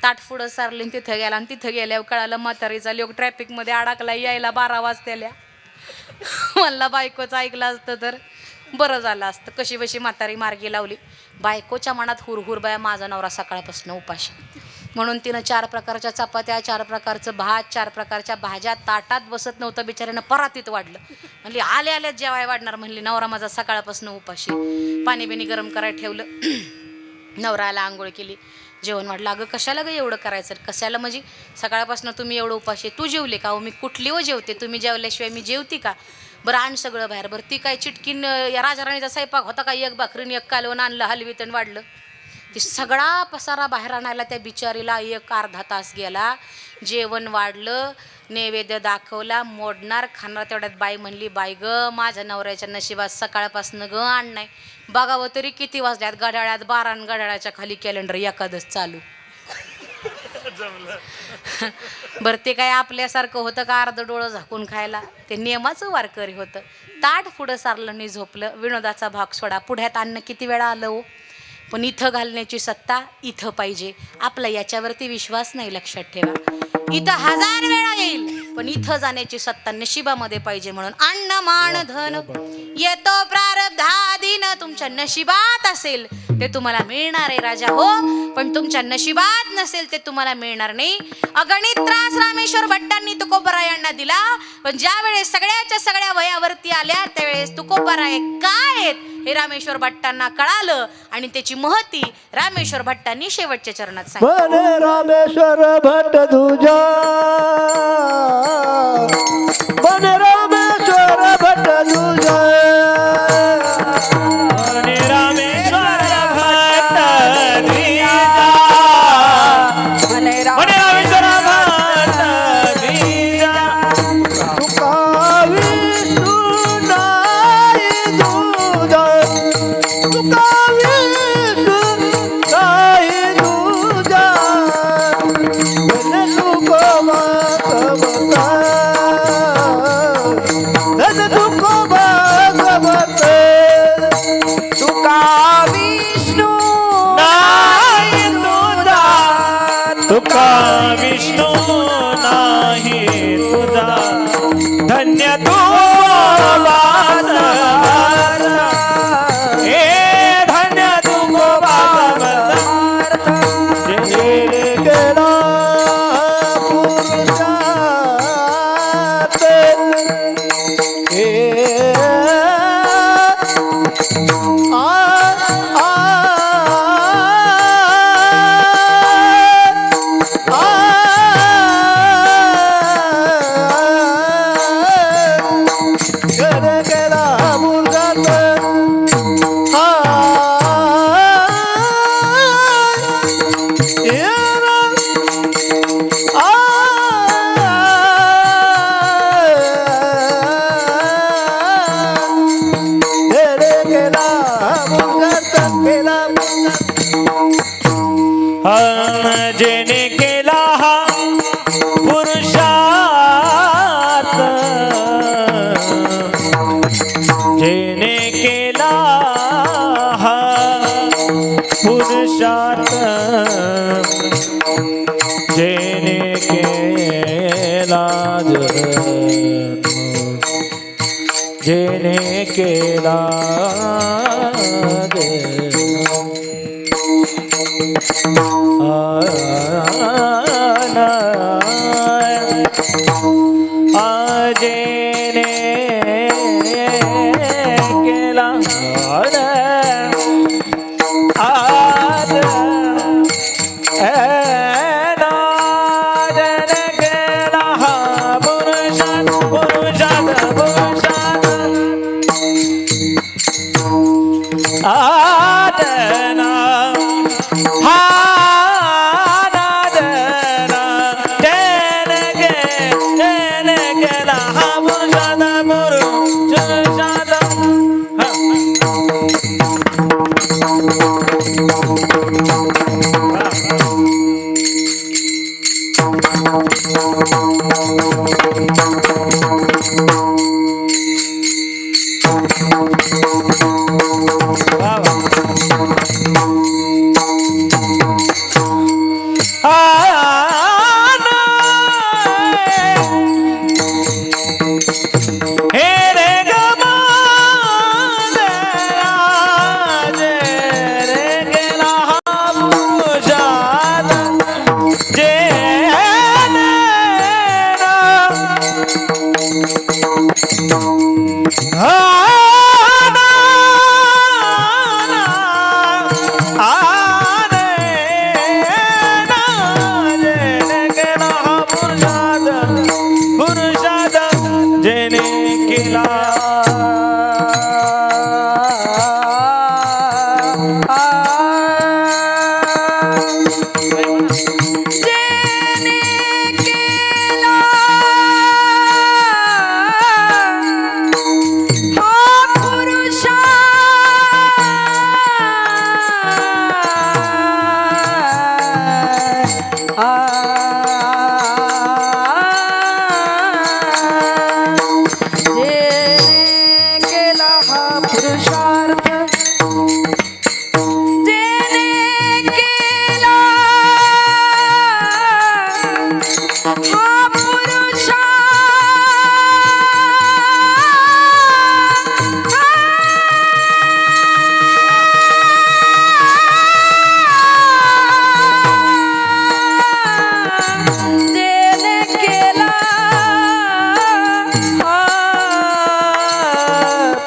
ताट पुढं सारले, तिथं गेला. आणि तिथं गेल्यावर कळालं म्हातारीचा लोक ट्रॅफिकमध्ये अडकला, यायला 12 वाजतेल्या. मला बायकोचं ऐकलं असतं तर बरं झालं असतं. कशी बशी म्हातारी मार्गी लावली. बायकोच्या मनात हुरहुर, बाया माझा नवरा सकाळपासून उपाशी. म्हणून तिनं 4 प्रकारच्या चपात्या, 4 प्रकारचं भात, 4 प्रकारच्या भाज्या ताटात बसत नव्हतं. बिचाऱ्यानं परातीत वाढलं. म्हणली आले आल्यात जेवाय वाढणार. म्हणली नवरा माझा सकाळपासून उपाशी. पाणी बिणी गरम करायला ठेवलं. नवराला आंघोळ केली, जेवण वाढलं. अगं कशाला गं एवढं करायचं, कशाला म्हणजे सकाळपासून तुम्ही एवढं उपाशी. तू जेवले का. हो मी कुठली व जेवते, तुम्ही जेवल्याशिवाय मी जेवती का. बरं आण सगळं बाहेर. बरं ती काय चिटकीन या राजाराणीचा स्वयंपाक होता का, 1 भाकरीने 1 कालवण आणलं, हलवीत आणि वाढलं. ती सगळा पसारा बाहेर आणायला त्या बिचारीला 1 अर्धा तास गेला. जेवण वाढलं, नैवेद्य दाखवला, मोडणार खाणार. तेवढ्यात बाई म्हणली, बाई ग माझ्या नवऱ्याच्या नशिबात सकाळपासून ग आण नाही. बघावं तरी किती वाजल्यात. घड्याळ्यात 12 आणि घड्याळाच्या खाली कॅलेंडर एखादंच चालू. बरं ते काय आपल्यासारखं होतं का अर्ध डोळं झाकून खायला. ते नियमाचं वारकरी होतं. ताट पुढं सारलं आणि झोपलं. विनोदाचा भाग सोडा. पुढ्यात अन्न किती वेळा आलं हो, पण इथं घालण्याची सत्ता इथं पाहिजे. आपला याच्यावरती विश्वास नाही, लक्षात ठेवा. इथं 1000 वेळा येईल, पण इथं जाण्याची सत्ता नशिबामध्ये पाहिजे. म्हणून अन्न मान धन येतो प्रारब्धाधीन. तुमच्या नशिबात असेल ते तुम्हाला मिळणार आहे राजा हो, पण तुमच्या नशिबात नसेल ते तुम्हाला मिळणार नाही. अगणित त्रास रामेश्वर भट्टांनी तुकोबरायांना दिला, पण ज्या वेळेस सगळ्याच्या सगळ्या वयावरती आल्या त्यावेळेस तुकोबराय काय आहेत हे रामेश्वर भट्टांना कळालं आणि त्याची महती रामेश्वर भट्टांनी शेवटच्या चरणात सांगितली. म्हणे रामेश्वर भट तुझा, म्हणे रामेश्वर भट तुझा, म्हणे रामेश्वर भट तुझा, म्हणे म्हणे रामेश्वर भट तुझा. तुका विष्णू नाही तुझा, तुका विष्णू नाही तुझा. धन तुकोबा समता, धन तुकोबा समता. तुका विष्णू नाही तुझा, तुका विष्णू नाही तुझा. धन्य तू वास, हे धन्य तू वास. जेणे केला पुरुषार्थ, हे जेने केला हा पुरुषार्थ, जेने केला हा पुरुषार्थ, जेने केला जेने केला जेने केला आद जन केला हा पुरुषात पुरुषात पुरुषात आदना हा नादना जन केला हा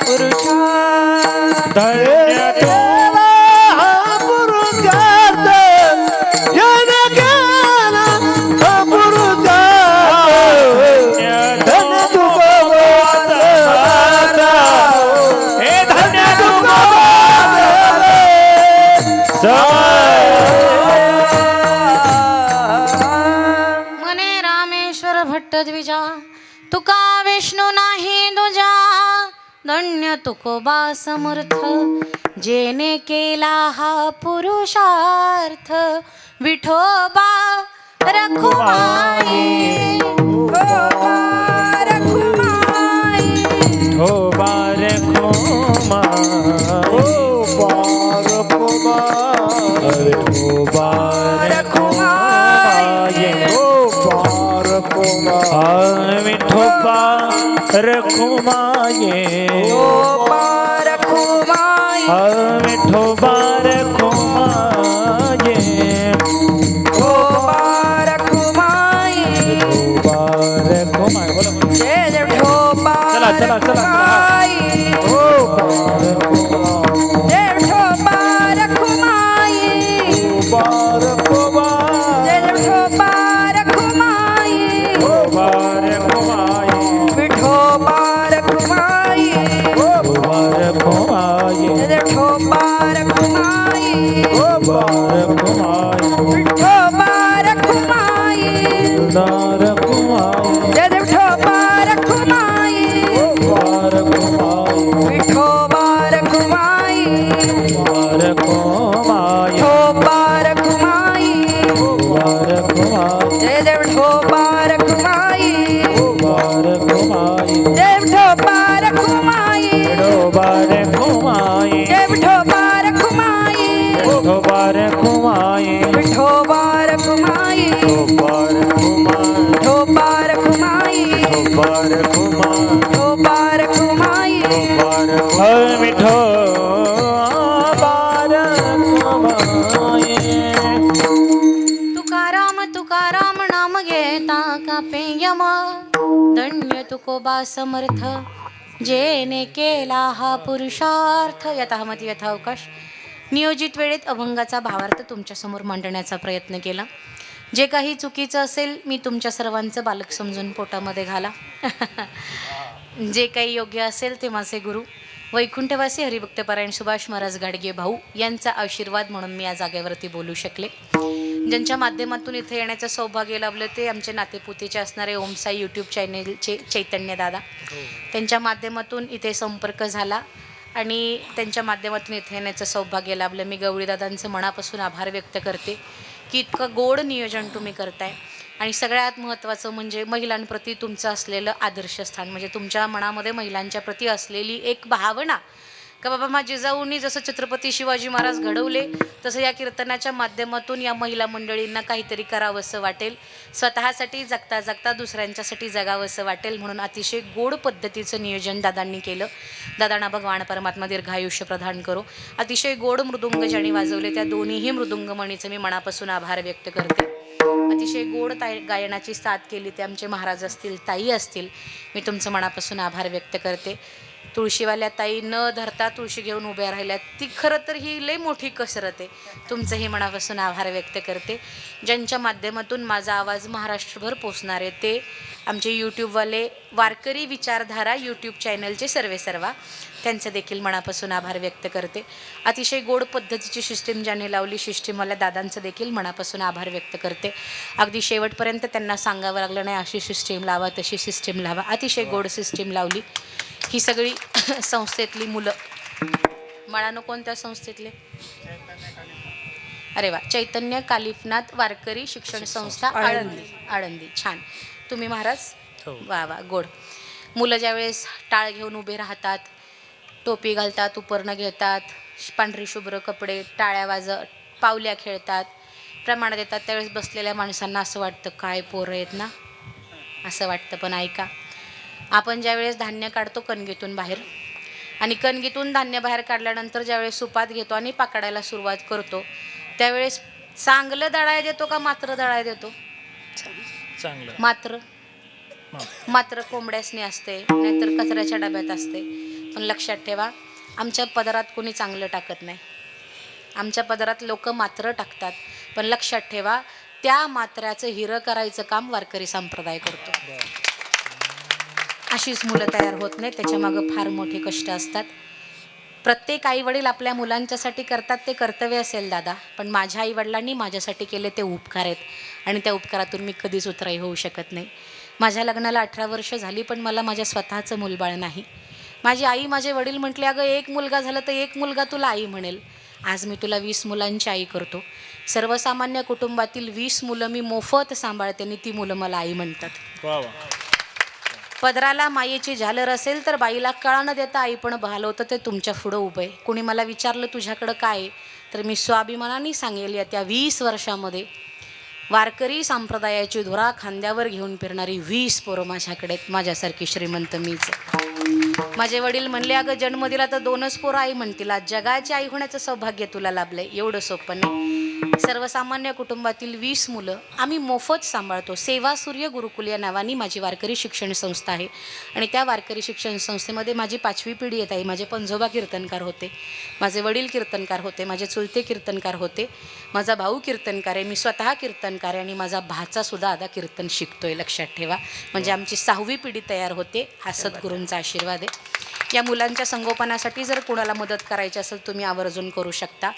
पुरुषार्थ धन्य केला हा पुरुषार्थ याने केला हा पुरुषार्थ धन्य तुकोबाचा हे धन्य मने रामेश्वर भट्ट द्विजा तुका विष्णू नाही दुजा धन्य तुकोबा समर्थ जेने केला हा पुरुषार्थ विठोबा रखुमाई रखुमाई हो बार खोमा हो बार खोमा हो बार खोमा हो बार खोमा विठोबा रखुमाये रखुमाई विठोबा रखुमाये रखुमाई विठोबा रखुमाये बोला जय जय विठोबा चला चला चला हो बार खोमा जय विठोबा रखुमाई बार खोमा जय जय विठोबा रखुमाई हो बार खोमाये विठोबा रखुमाई बार खोमाये जय जय विठोबा रखुमाई हो बार खोमाये विठोबा रखुमाई दार खोमाये जय जय विठोबा रखुमाई बार खोमाये विठोबा रखुमाई बार खोमाये विठोबा रखुमाई बार खोमाये जय जय विठोबा रखुमाई बार खोमाये जय विठोबा रखुमाई बार खोमाये जय विठोबा रखुमाई विठोबा रखुमाये विठोबा रखुमाई विठोबा रखुमाये विठोबा रखुमाई विठोबा रखुमाये विठोबा रखुमाई तुकाराम तुकाराम नाम घेता कापे यम धन्य तुकोबा समर्थ जेने केला हा पुरुषार्थ यथामती यथावकाश नियोजित वेळेत अभंगाचा भावार्थ तुमच्यासमोर मांडण्याचा प्रयत्न केला. जे काही चुकीचं असेल मी तुमच्या सर्वांचं बालक समजून पोटामध्ये घाला. जे काही योग्य असेल ते माझे गुरु वैकुंठवासी हरिभक्तपरायण सुभाष महाराज गाडगे भाऊ यांचा आशीर्वाद म्हणून मी या जागेवरती बोलू शकले. ज्यांच्या माध्यमातून इथे येण्याचं सौभाग्य लाभलं ते आमचे नातेपुतीचे असणारे ओमसाई यूट्यूब चॅनेलचे चैतन्य दादा. त्यांच्या माध्यमातून इथे संपर्क झाला आणि त्यांच्या माध्यमातून इथे येण्याचं सौभाग्य लाभलं. मी गवळीदादांचं मनापासून आभार व्यक्त करते की इतकं गोड नियोजन तुम्ही करताय आणि सगळ्यात महत्त्वाचं म्हणजे महिलांप्रती तुमचं असलेलं आदर्शस्थान म्हणजे तुमच्या मनामध्ये महिलांच्या प्रती असलेली एक भावना का बाबा माझे जिजाऊंनी जसं छत्रपती शिवाजी महाराज घडवले तसं या कीर्तनाच्या माध्यमातून या महिला मंडळींना काहीतरी करावंसं वाटेल, स्वतःसाठी जगता जगता दुसऱ्यांच्यासाठी जगावंसं वाटेल म्हणून अतिशय गोड पद्धतीचं नियोजन दादांनी केलं. दादांना भगवान परमात्मा दीर्घायुष्य प्रदान करो. अतिशय गोड मृदुंग ज्यांनी वाजवले त्या दोन्हीही मृदुंगमणीचं मी मनापासून आभार व्यक्त करते. अतिशय गोड गायनाची साथ केली ते आमचे महाराज असतील, ताई असतील, मी तुमचं मनापासून आभार व्यक्त करते. तुळशीवाल्या ताई न धरता तुळशी घेऊन उभ्या राहिल्या, ती खरं तर ही लई मोठी कसरत आहे. तुमचंही मनापासून आभार व्यक्त करते. ज्यांच्या माध्यमातून माझा आवाज महाराष्ट्रभर पोचणार आहे ते आमचे यूट्यूबवाले वारकरी विचारधारा यूट्यूब चॅनलचे सर्वेसर्वा, त्यांचं देखील मनापासून आभार व्यक्त करते. अतिशय गोड पद्धतीची सिस्टीम ज्यांनी लावली सिस्टीमवाल्या दादांचं देखील मनापासून आभार व्यक्त करते. अगदी शेवटपर्यंत त्यांना सांगावं लागलं नाही अशी सिस्टीम लावा तशी सिस्टीम लावा, अतिशय गोड सिस्टीम लावली. ही सगळी संस्थेतली मुलं. बाळांनो कोणत्या संस्थेतले? अरे वा, चैतन्य कालिफनाथ वारकरी शिक्षण संस्था आळंदी. छान. तुम्ही महाराज? वा वा, गोड. मुलं ज्यावेळेस टाळ घेऊन उभे राहतात, टोपी घालतात, उपरणं घेतात, पांढरी शुभ्र कपडे, टाळ्या पावल्या खेळतात, प्रमाण देतात, त्यावेळेस बसलेल्या माणसांना असं वाटतं काय पोरं आहेत ना, असं वाटतं. पण ऐका, आपण ज्यावेळेस धान्य काढतो कणगीतून बाहेर आणि कणगीतून धान्य बाहेर काढल्यानंतर ज्यावेळेस सुपात घेतो आणि पाकडायला सुरुवात करतो त्यावेळेस चांगलं दळाय देतो का मात्र दळाय देतो? चांगलं. मात्र कोंबड्यासनी असते, नाहीतर कचऱ्याच्या डब्यात असते. पण लक्षात ठेवा, आमच्या पदरात कोणी चांगलं टाकत नाही. आमच्या पदरात लोक मात्र टाकतात, पण लक्षात ठेवा, त्या मात्र्याचं हिरं करायचं काम वारकरी संप्रदाय करतो. अशीच मुलं तयार होत नाही, त्याच्यामागं फार मोठे कष्ट असतात. प्रत्येक आईवडील आपल्या मुलांच्यासाठी करतात, ते कर्तव्य असेल दादा, पण माझ्या आईवडिलांनी माझ्यासाठी केले ते उपकार आहेत आणि त्या उपकारातून मी कधीच उतराई होऊ शकत नाही. माझ्या लग्नाला 18 वर्ष झाली, पण मला माझ्या स्वतःचं मूलबाळ नाही. माझी आई, माझे वडील म्हटले, अगं एक मुलगा झाला तर एक मुलगा तुला आई म्हणेल. आज मी तुला 20 मुलांची आई करतो. सर्वसामान्य कुटुंबातील 20 मुलं मी मोफत सांभाळते आणि ती मुलं मला आई म्हणतात. पदराला मायेची झालर असेल तर बाईला कळा न देता आई पण बहालवतं ते तुमच्या पुढं उभं आहे. कुणी मला विचारलं तुझ्याकडं काय आहे, तर मी स्वाभिमानाने सांगेल, या त्या 20 वर्षामध्ये वारकरी संप्रदायाची धुरा खांद्यावर घेऊन फिरणारी 20 पोरं माझ्याकडे आहेत. माझ्यासारखी श्रीमंत मीच आहे. माझे वडील म्हणले, अगं जन्म दिला तर 2च पोरं आई म्हणतील, आज जगाची आई होण्याचं सौभाग्य तुला लाभलंय. एवढं सोपं नाही. सर्वसामान्य कुटुंबातील 20 मुलं आम्ही मोफत सांभाळतो. सेवा सूर्य गुरुकुल या नावाने माझी वारकरी शिक्षण संस्था आहे आणि त्या वारकरी शिक्षण संस्थेमध्ये माझी 5वी पिढी येत आहे. माझे पंजोबा कीर्तनकार होते, माझे वडील कीर्तनकार होते, माझे चुलते कीर्तनकार होते, माझा भाऊ कीर्तनकार आहे, मी स्वतः कीर्तनकार आहे आणि माझा भाचासुद्धा आता कीर्तन शिकतोय. लक्षात ठेवा, म्हणजे आमची 6वी पिढी तयार होते. हा सद्गुरूंचा आशीर्वाद आहे. या मुलांच्या संगोपनासाठी जर कोणाला मदत करायची असेल तुम्ही आवर्जून करू शकता.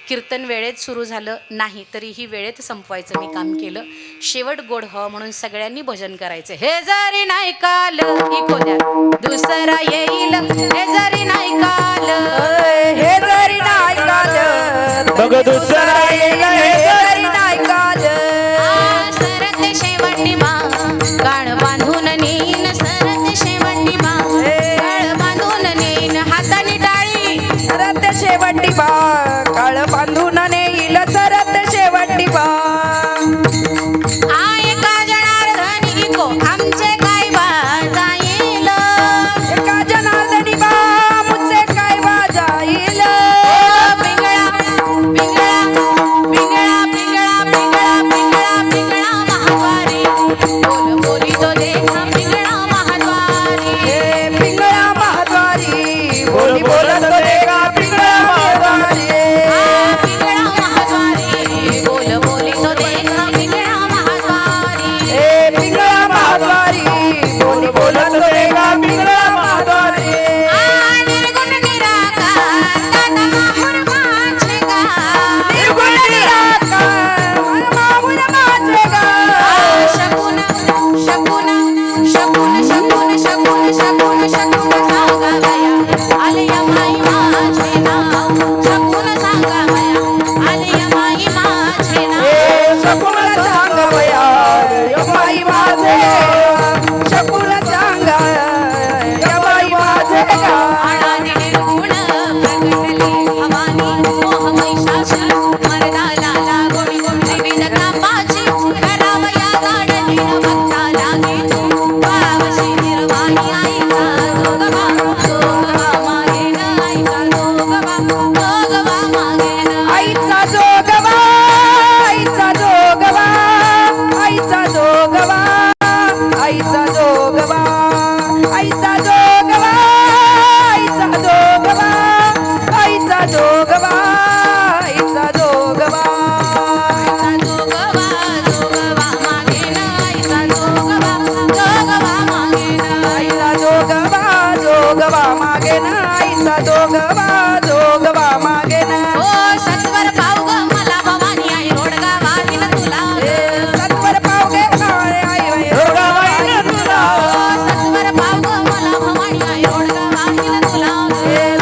कीर्तन वेळेत सुरू झालं नाही तरीही वेळेत संपवायचं मी काम केलं. शेवट गोड व्हावं म्हणून सगळ्यांनी भजन करायचं. हे जरी नाही काल इको द्या दुसरा येईल, हे जरी नाही काल, हे जरी नाही काल बघ दुसरा येईल, हे जरी नाही काल सरत शेवटी मा काळ बांधून नेईन, सरत शेवटी मा काळ बांधून नेईन, हाताने टाळी सरत शेवटी बा काळ बांधून नेईल, सरत शेवटी बा आय का जनार्दन इको आमचे काय बाजाईल, एका जनार्दनी बा मुझे काय वाजाईल, पिंगळा पिंगळा पिंगळा पिंगळा पिंगळा पिंगळा पिंगळा महाद्वारी बोल बोली तो देखा पिंगळा महाद्वारी, हे पिंगळा महाद्वारी बोली बोलत देगा पिंगळा महाद्वारी, पिंगळा महाद्वारी बोल बोली तो देखा पिंगळा महाद्वारी, हे पिंगळा महाद्वारी बोली बोलत देगा पिंगळा महाद्वारी, निर्गुण निराकार दादा माहुर माझे गा, निर्गुण निराकार माहुर माझे गा, शकुन शकुन शकुन शकुन शकुन शकुन शकुन सांगा बया आलया माई माझे नाव, शकुन सांगा बया आलया माई माझे नाव, हे शकुन सांगा बया यमाई माझे, शकुन सांगा यमाई माझे गा, अनादि निर्गुण प्रगटले भवानी मोह महिषासुर मर्दाला लागोनी विविध कापाची करावया गाडली भक्ता लागे पावशी निर्वाणी ऐका दोगवा मागे न ऐका दोगवा मागे न आईचा जोगवा आईचा जोगवा आईचा जोगवा आईचा जोगवा आईचा जोगवा आईचा जोगवा आईचा जोगवा आईचा जोगवा जोगवा जोगवा मागे न ऐका जोगवा मागे न आईचा जोगवा जोगवा मागे ना आईचा जोगवा जोगवा मागे ना ओ सत्वर पाव ग मला भवानी आई रोडगा वाहिन तुला, सत्वर पावगे आई बाई रोगा वाईन तुला, सत्वर पाव ग मला भवानी आई रोडगा वाहिन तुला,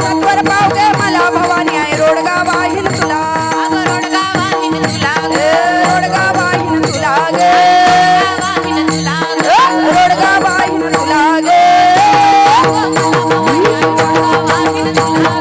सत्वर पावगे मला भवानी आई रोडगा वाहिन तुला, अग रोडगा वाहिन तुला, रोडगा वाहिन तुला गे वाहिन तुला, रोडगा वाहिन तुला गे मला भवानी आई रोडगा वाहिन तुला,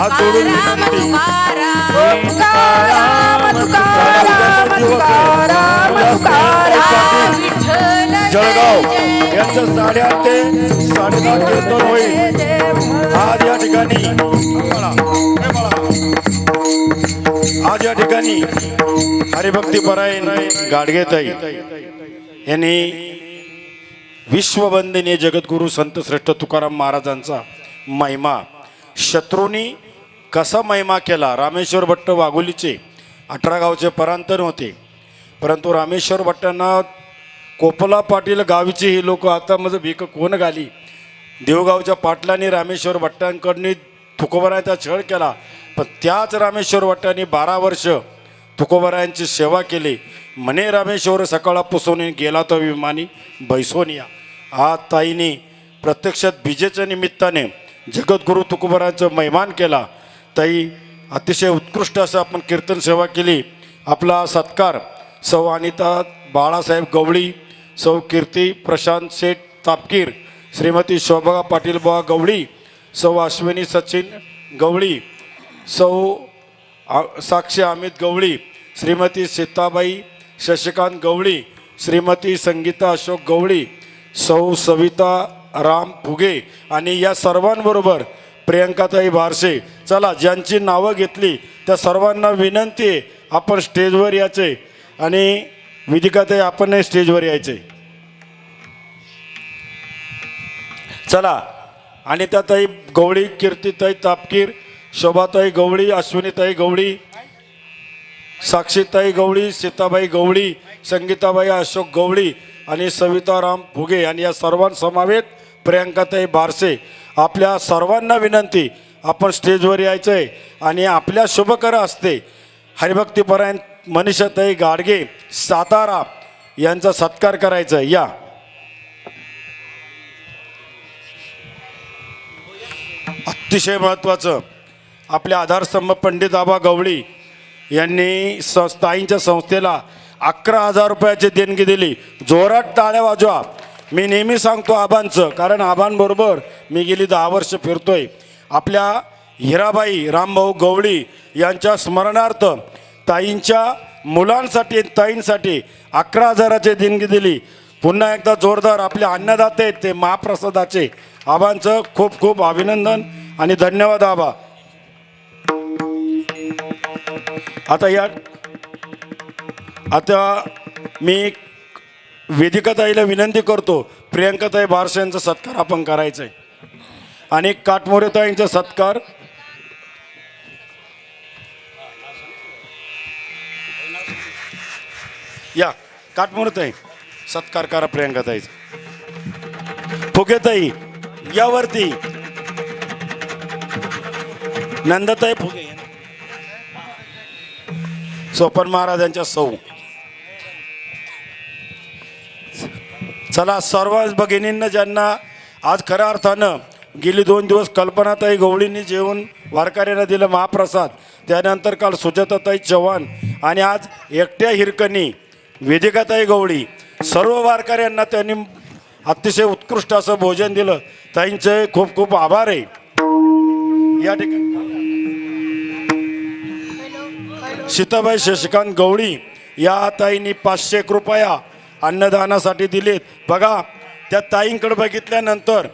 हात जोडून तुकाराम विनंती. तुकाराम तुकाराम तुकाराम तुकाराम विठ्ठल जळगाव जय जय. यांचं 8:30 ते 10:30 कीर्तन होईल. आज या ठिकाणी आज या ठिकाणी हरिभक्तीपरायण गाडगेताई यांनी विश्ववंदनीय जगद्गुरु संत श्रेष्ठ तुकाराम महाराजांचा महिमा शत्रूंनी कसा महिमा केला. रामेश्वर भट्ट वाघोलीचे 18 गावचे परांतर होते, परंतु रामेश्वर भट्टांना कोपला पाटील गावची ही लोक आता माझं भीक कोण घाली. देवगावच्या पाटलांनी रामेश्वर भट्टांकडनी तुकोबरायांचा छळ केला, पण त्याच रामेश्वर भट्टांनी 12 वर्ष तुकोबरायांची सेवा केली. म्हणे रामेश्वर सकाळपासून गेला तो विमानी बैसोनिया. आज ताईने प्रत्यक्षात बीजेच्या निमित्ताने जगद्गुरु तुकोबरायांचं महिमान केला. ताई अतिशय उत्कृष्ट असं आपण कीर्तन सेवा केली. आपला सत्कार सौ अनिता बाळासाहेब गवळी, सौ कीर्ती प्रशांत शेठ तापकीर, श्रीमती शोभा पाटील बुवा गवळी, सौ अश्विनी सचिन गवळी, सौ साक्षी अमित गवळी, श्रीमती सीताबाई शशिकांत गवळी, श्रीमती संगीता अशोक गवळी, सौ सविता राम फुगे आणि या सर्वांबरोबर प्रियंकाताई बारसे. चला, ज्यांची नावं घेतली त्या सर्वांना विनंती आहे आपण स्टेजवर यायचे आणि विधिकाताई आपण स्टेजवर यायचे. चला, आणि त्याताई गवळी, कीर्तीताई तापकीर, शोभाताई गवळी, अश्विनीताई गवळी, साक्षीताई गवळी, सीताबाई गवळी, संगीताबाई अशोक गवळी आणि सविताराम फुगे आणि या सर्वांसमवेत प्रियंकाताई बारसे. आपल्या सर्वांना विनंती आपण स्टेजवर यायचं आहे आणि आपल्या शुभकर असते हरिभक्तीपरायण मनीषाताई गाडगे सातारा यांचा सत्कार करायचा आहे. या अतिशय महत्त्वाचं आपल्या आधारस्तंभ पंडित आबा गवळी यांनी ताईंच्या संस्थेला 11,000 रुपयाची देणगी दिली. जोरात टाळ्या वाजवा. मी नेहमी सांगतो आबांचं, कारण आबांबरोबर मी गेली 10 वर्ष फिरतोय. आपल्या हिराबाई रामभाऊ गवळी यांच्या स्मरणार्थ ताईंच्या मुलांसाठी ताईंसाठी 11,000ची देणगी दिली. पुन्हा एकदा जोरदार आपले अन्नदाते आहेत ते महाप्रसादाचे आबांचं खूप खूप अभिनंदन आणि धन्यवाद आबा. आता मी वेदिकाताईला विनंती करतो, प्रियंकाताई बारसे यांचा सत्कार आपण करायचा आहे आणि काटमोरेताईंचा सत्कार या काटमोरेताई सत्कार करा प्रियंकाताईचा. फुगेताई यावरती, नंदाताई फुगे, सोपन महाराजांच्या सौ. चला, सर्व भगिनींना ज्यांना आज खऱ्या अर्थानं गेली 2 दिवस कल्पनाताई गवळींनी जेवण वारकऱ्यांना दिलं महाप्रसाद, त्यानंतर काल सुजाताताई चव्हाण आणि आज एकट्या हिरकणी वेदिकाताई गवळी, सर्व वारकऱ्यांना त्यांनी अतिशय उत्कृष्ट असं भोजन दिलं. ताईंचे खूप खूप आभार आहे. या ठिकाणी सीताबाई शशिकांत गवळी या ताईंनी 500 रुपया अन्नदानासाठी दिलेत. बघा, त्या ताईंकडे बघितल्यानंतर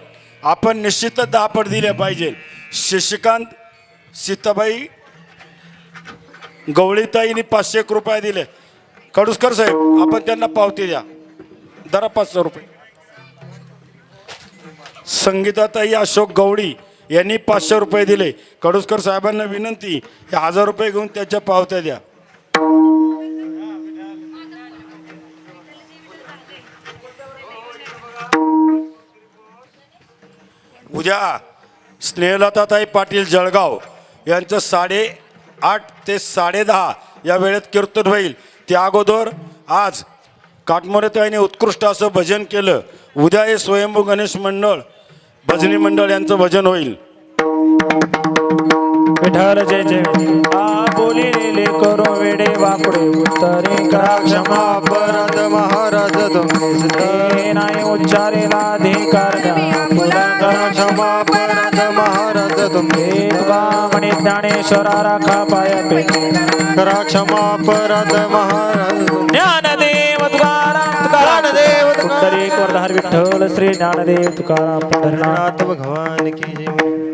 आपण निश्चितच 10 पट दिले पाहिजे. शशिकांत सीताबाई गवळीताईंनी 500 रुपये दिले. कडुसकर साहेब, आपण त्यांना पावती द्या, दरा 500 रुपये. संगीताताई अशोक गवळी यांनी 500 रुपये दिले. कडुसकर साहेबांना विनंती, हे 1000 रुपये घेऊन त्याच्या पावत्या द्या. उद्या स्नेहलताताई पाटील जळगाव यांचं 8:30 ते 10:30 या वेळेत कीर्तन होईल. त्या अगोदर आज काटमोरेताईने उत्कृष्ट असं भजन केलं. उद्या हे स्वयंभू गणेश मंडळ भजनी मंडळ यांचं भजन होईल. विठ्ठल जय जय. बोलिले करो वेडे वाकडे उत्तरे करा क्षमा अपराध महाराज तुम्ही नाही उच्चारेला अधिकार द्या. क्षमा अपराध महाराज तुम्ही हे तुका म्हणे ज्ञानेश्वरा राखा पाया पे करा क्षमा अपराध महाराज तुम्ही ज्ञानदेव तुकाराम तुकाराम ज्ञानदेव तुकाराम. पुंडरीक वरदार विठ्ठल श्री ज्ञानदेव तुकाराम पंढरीनाथ नाथ भगवान की जय.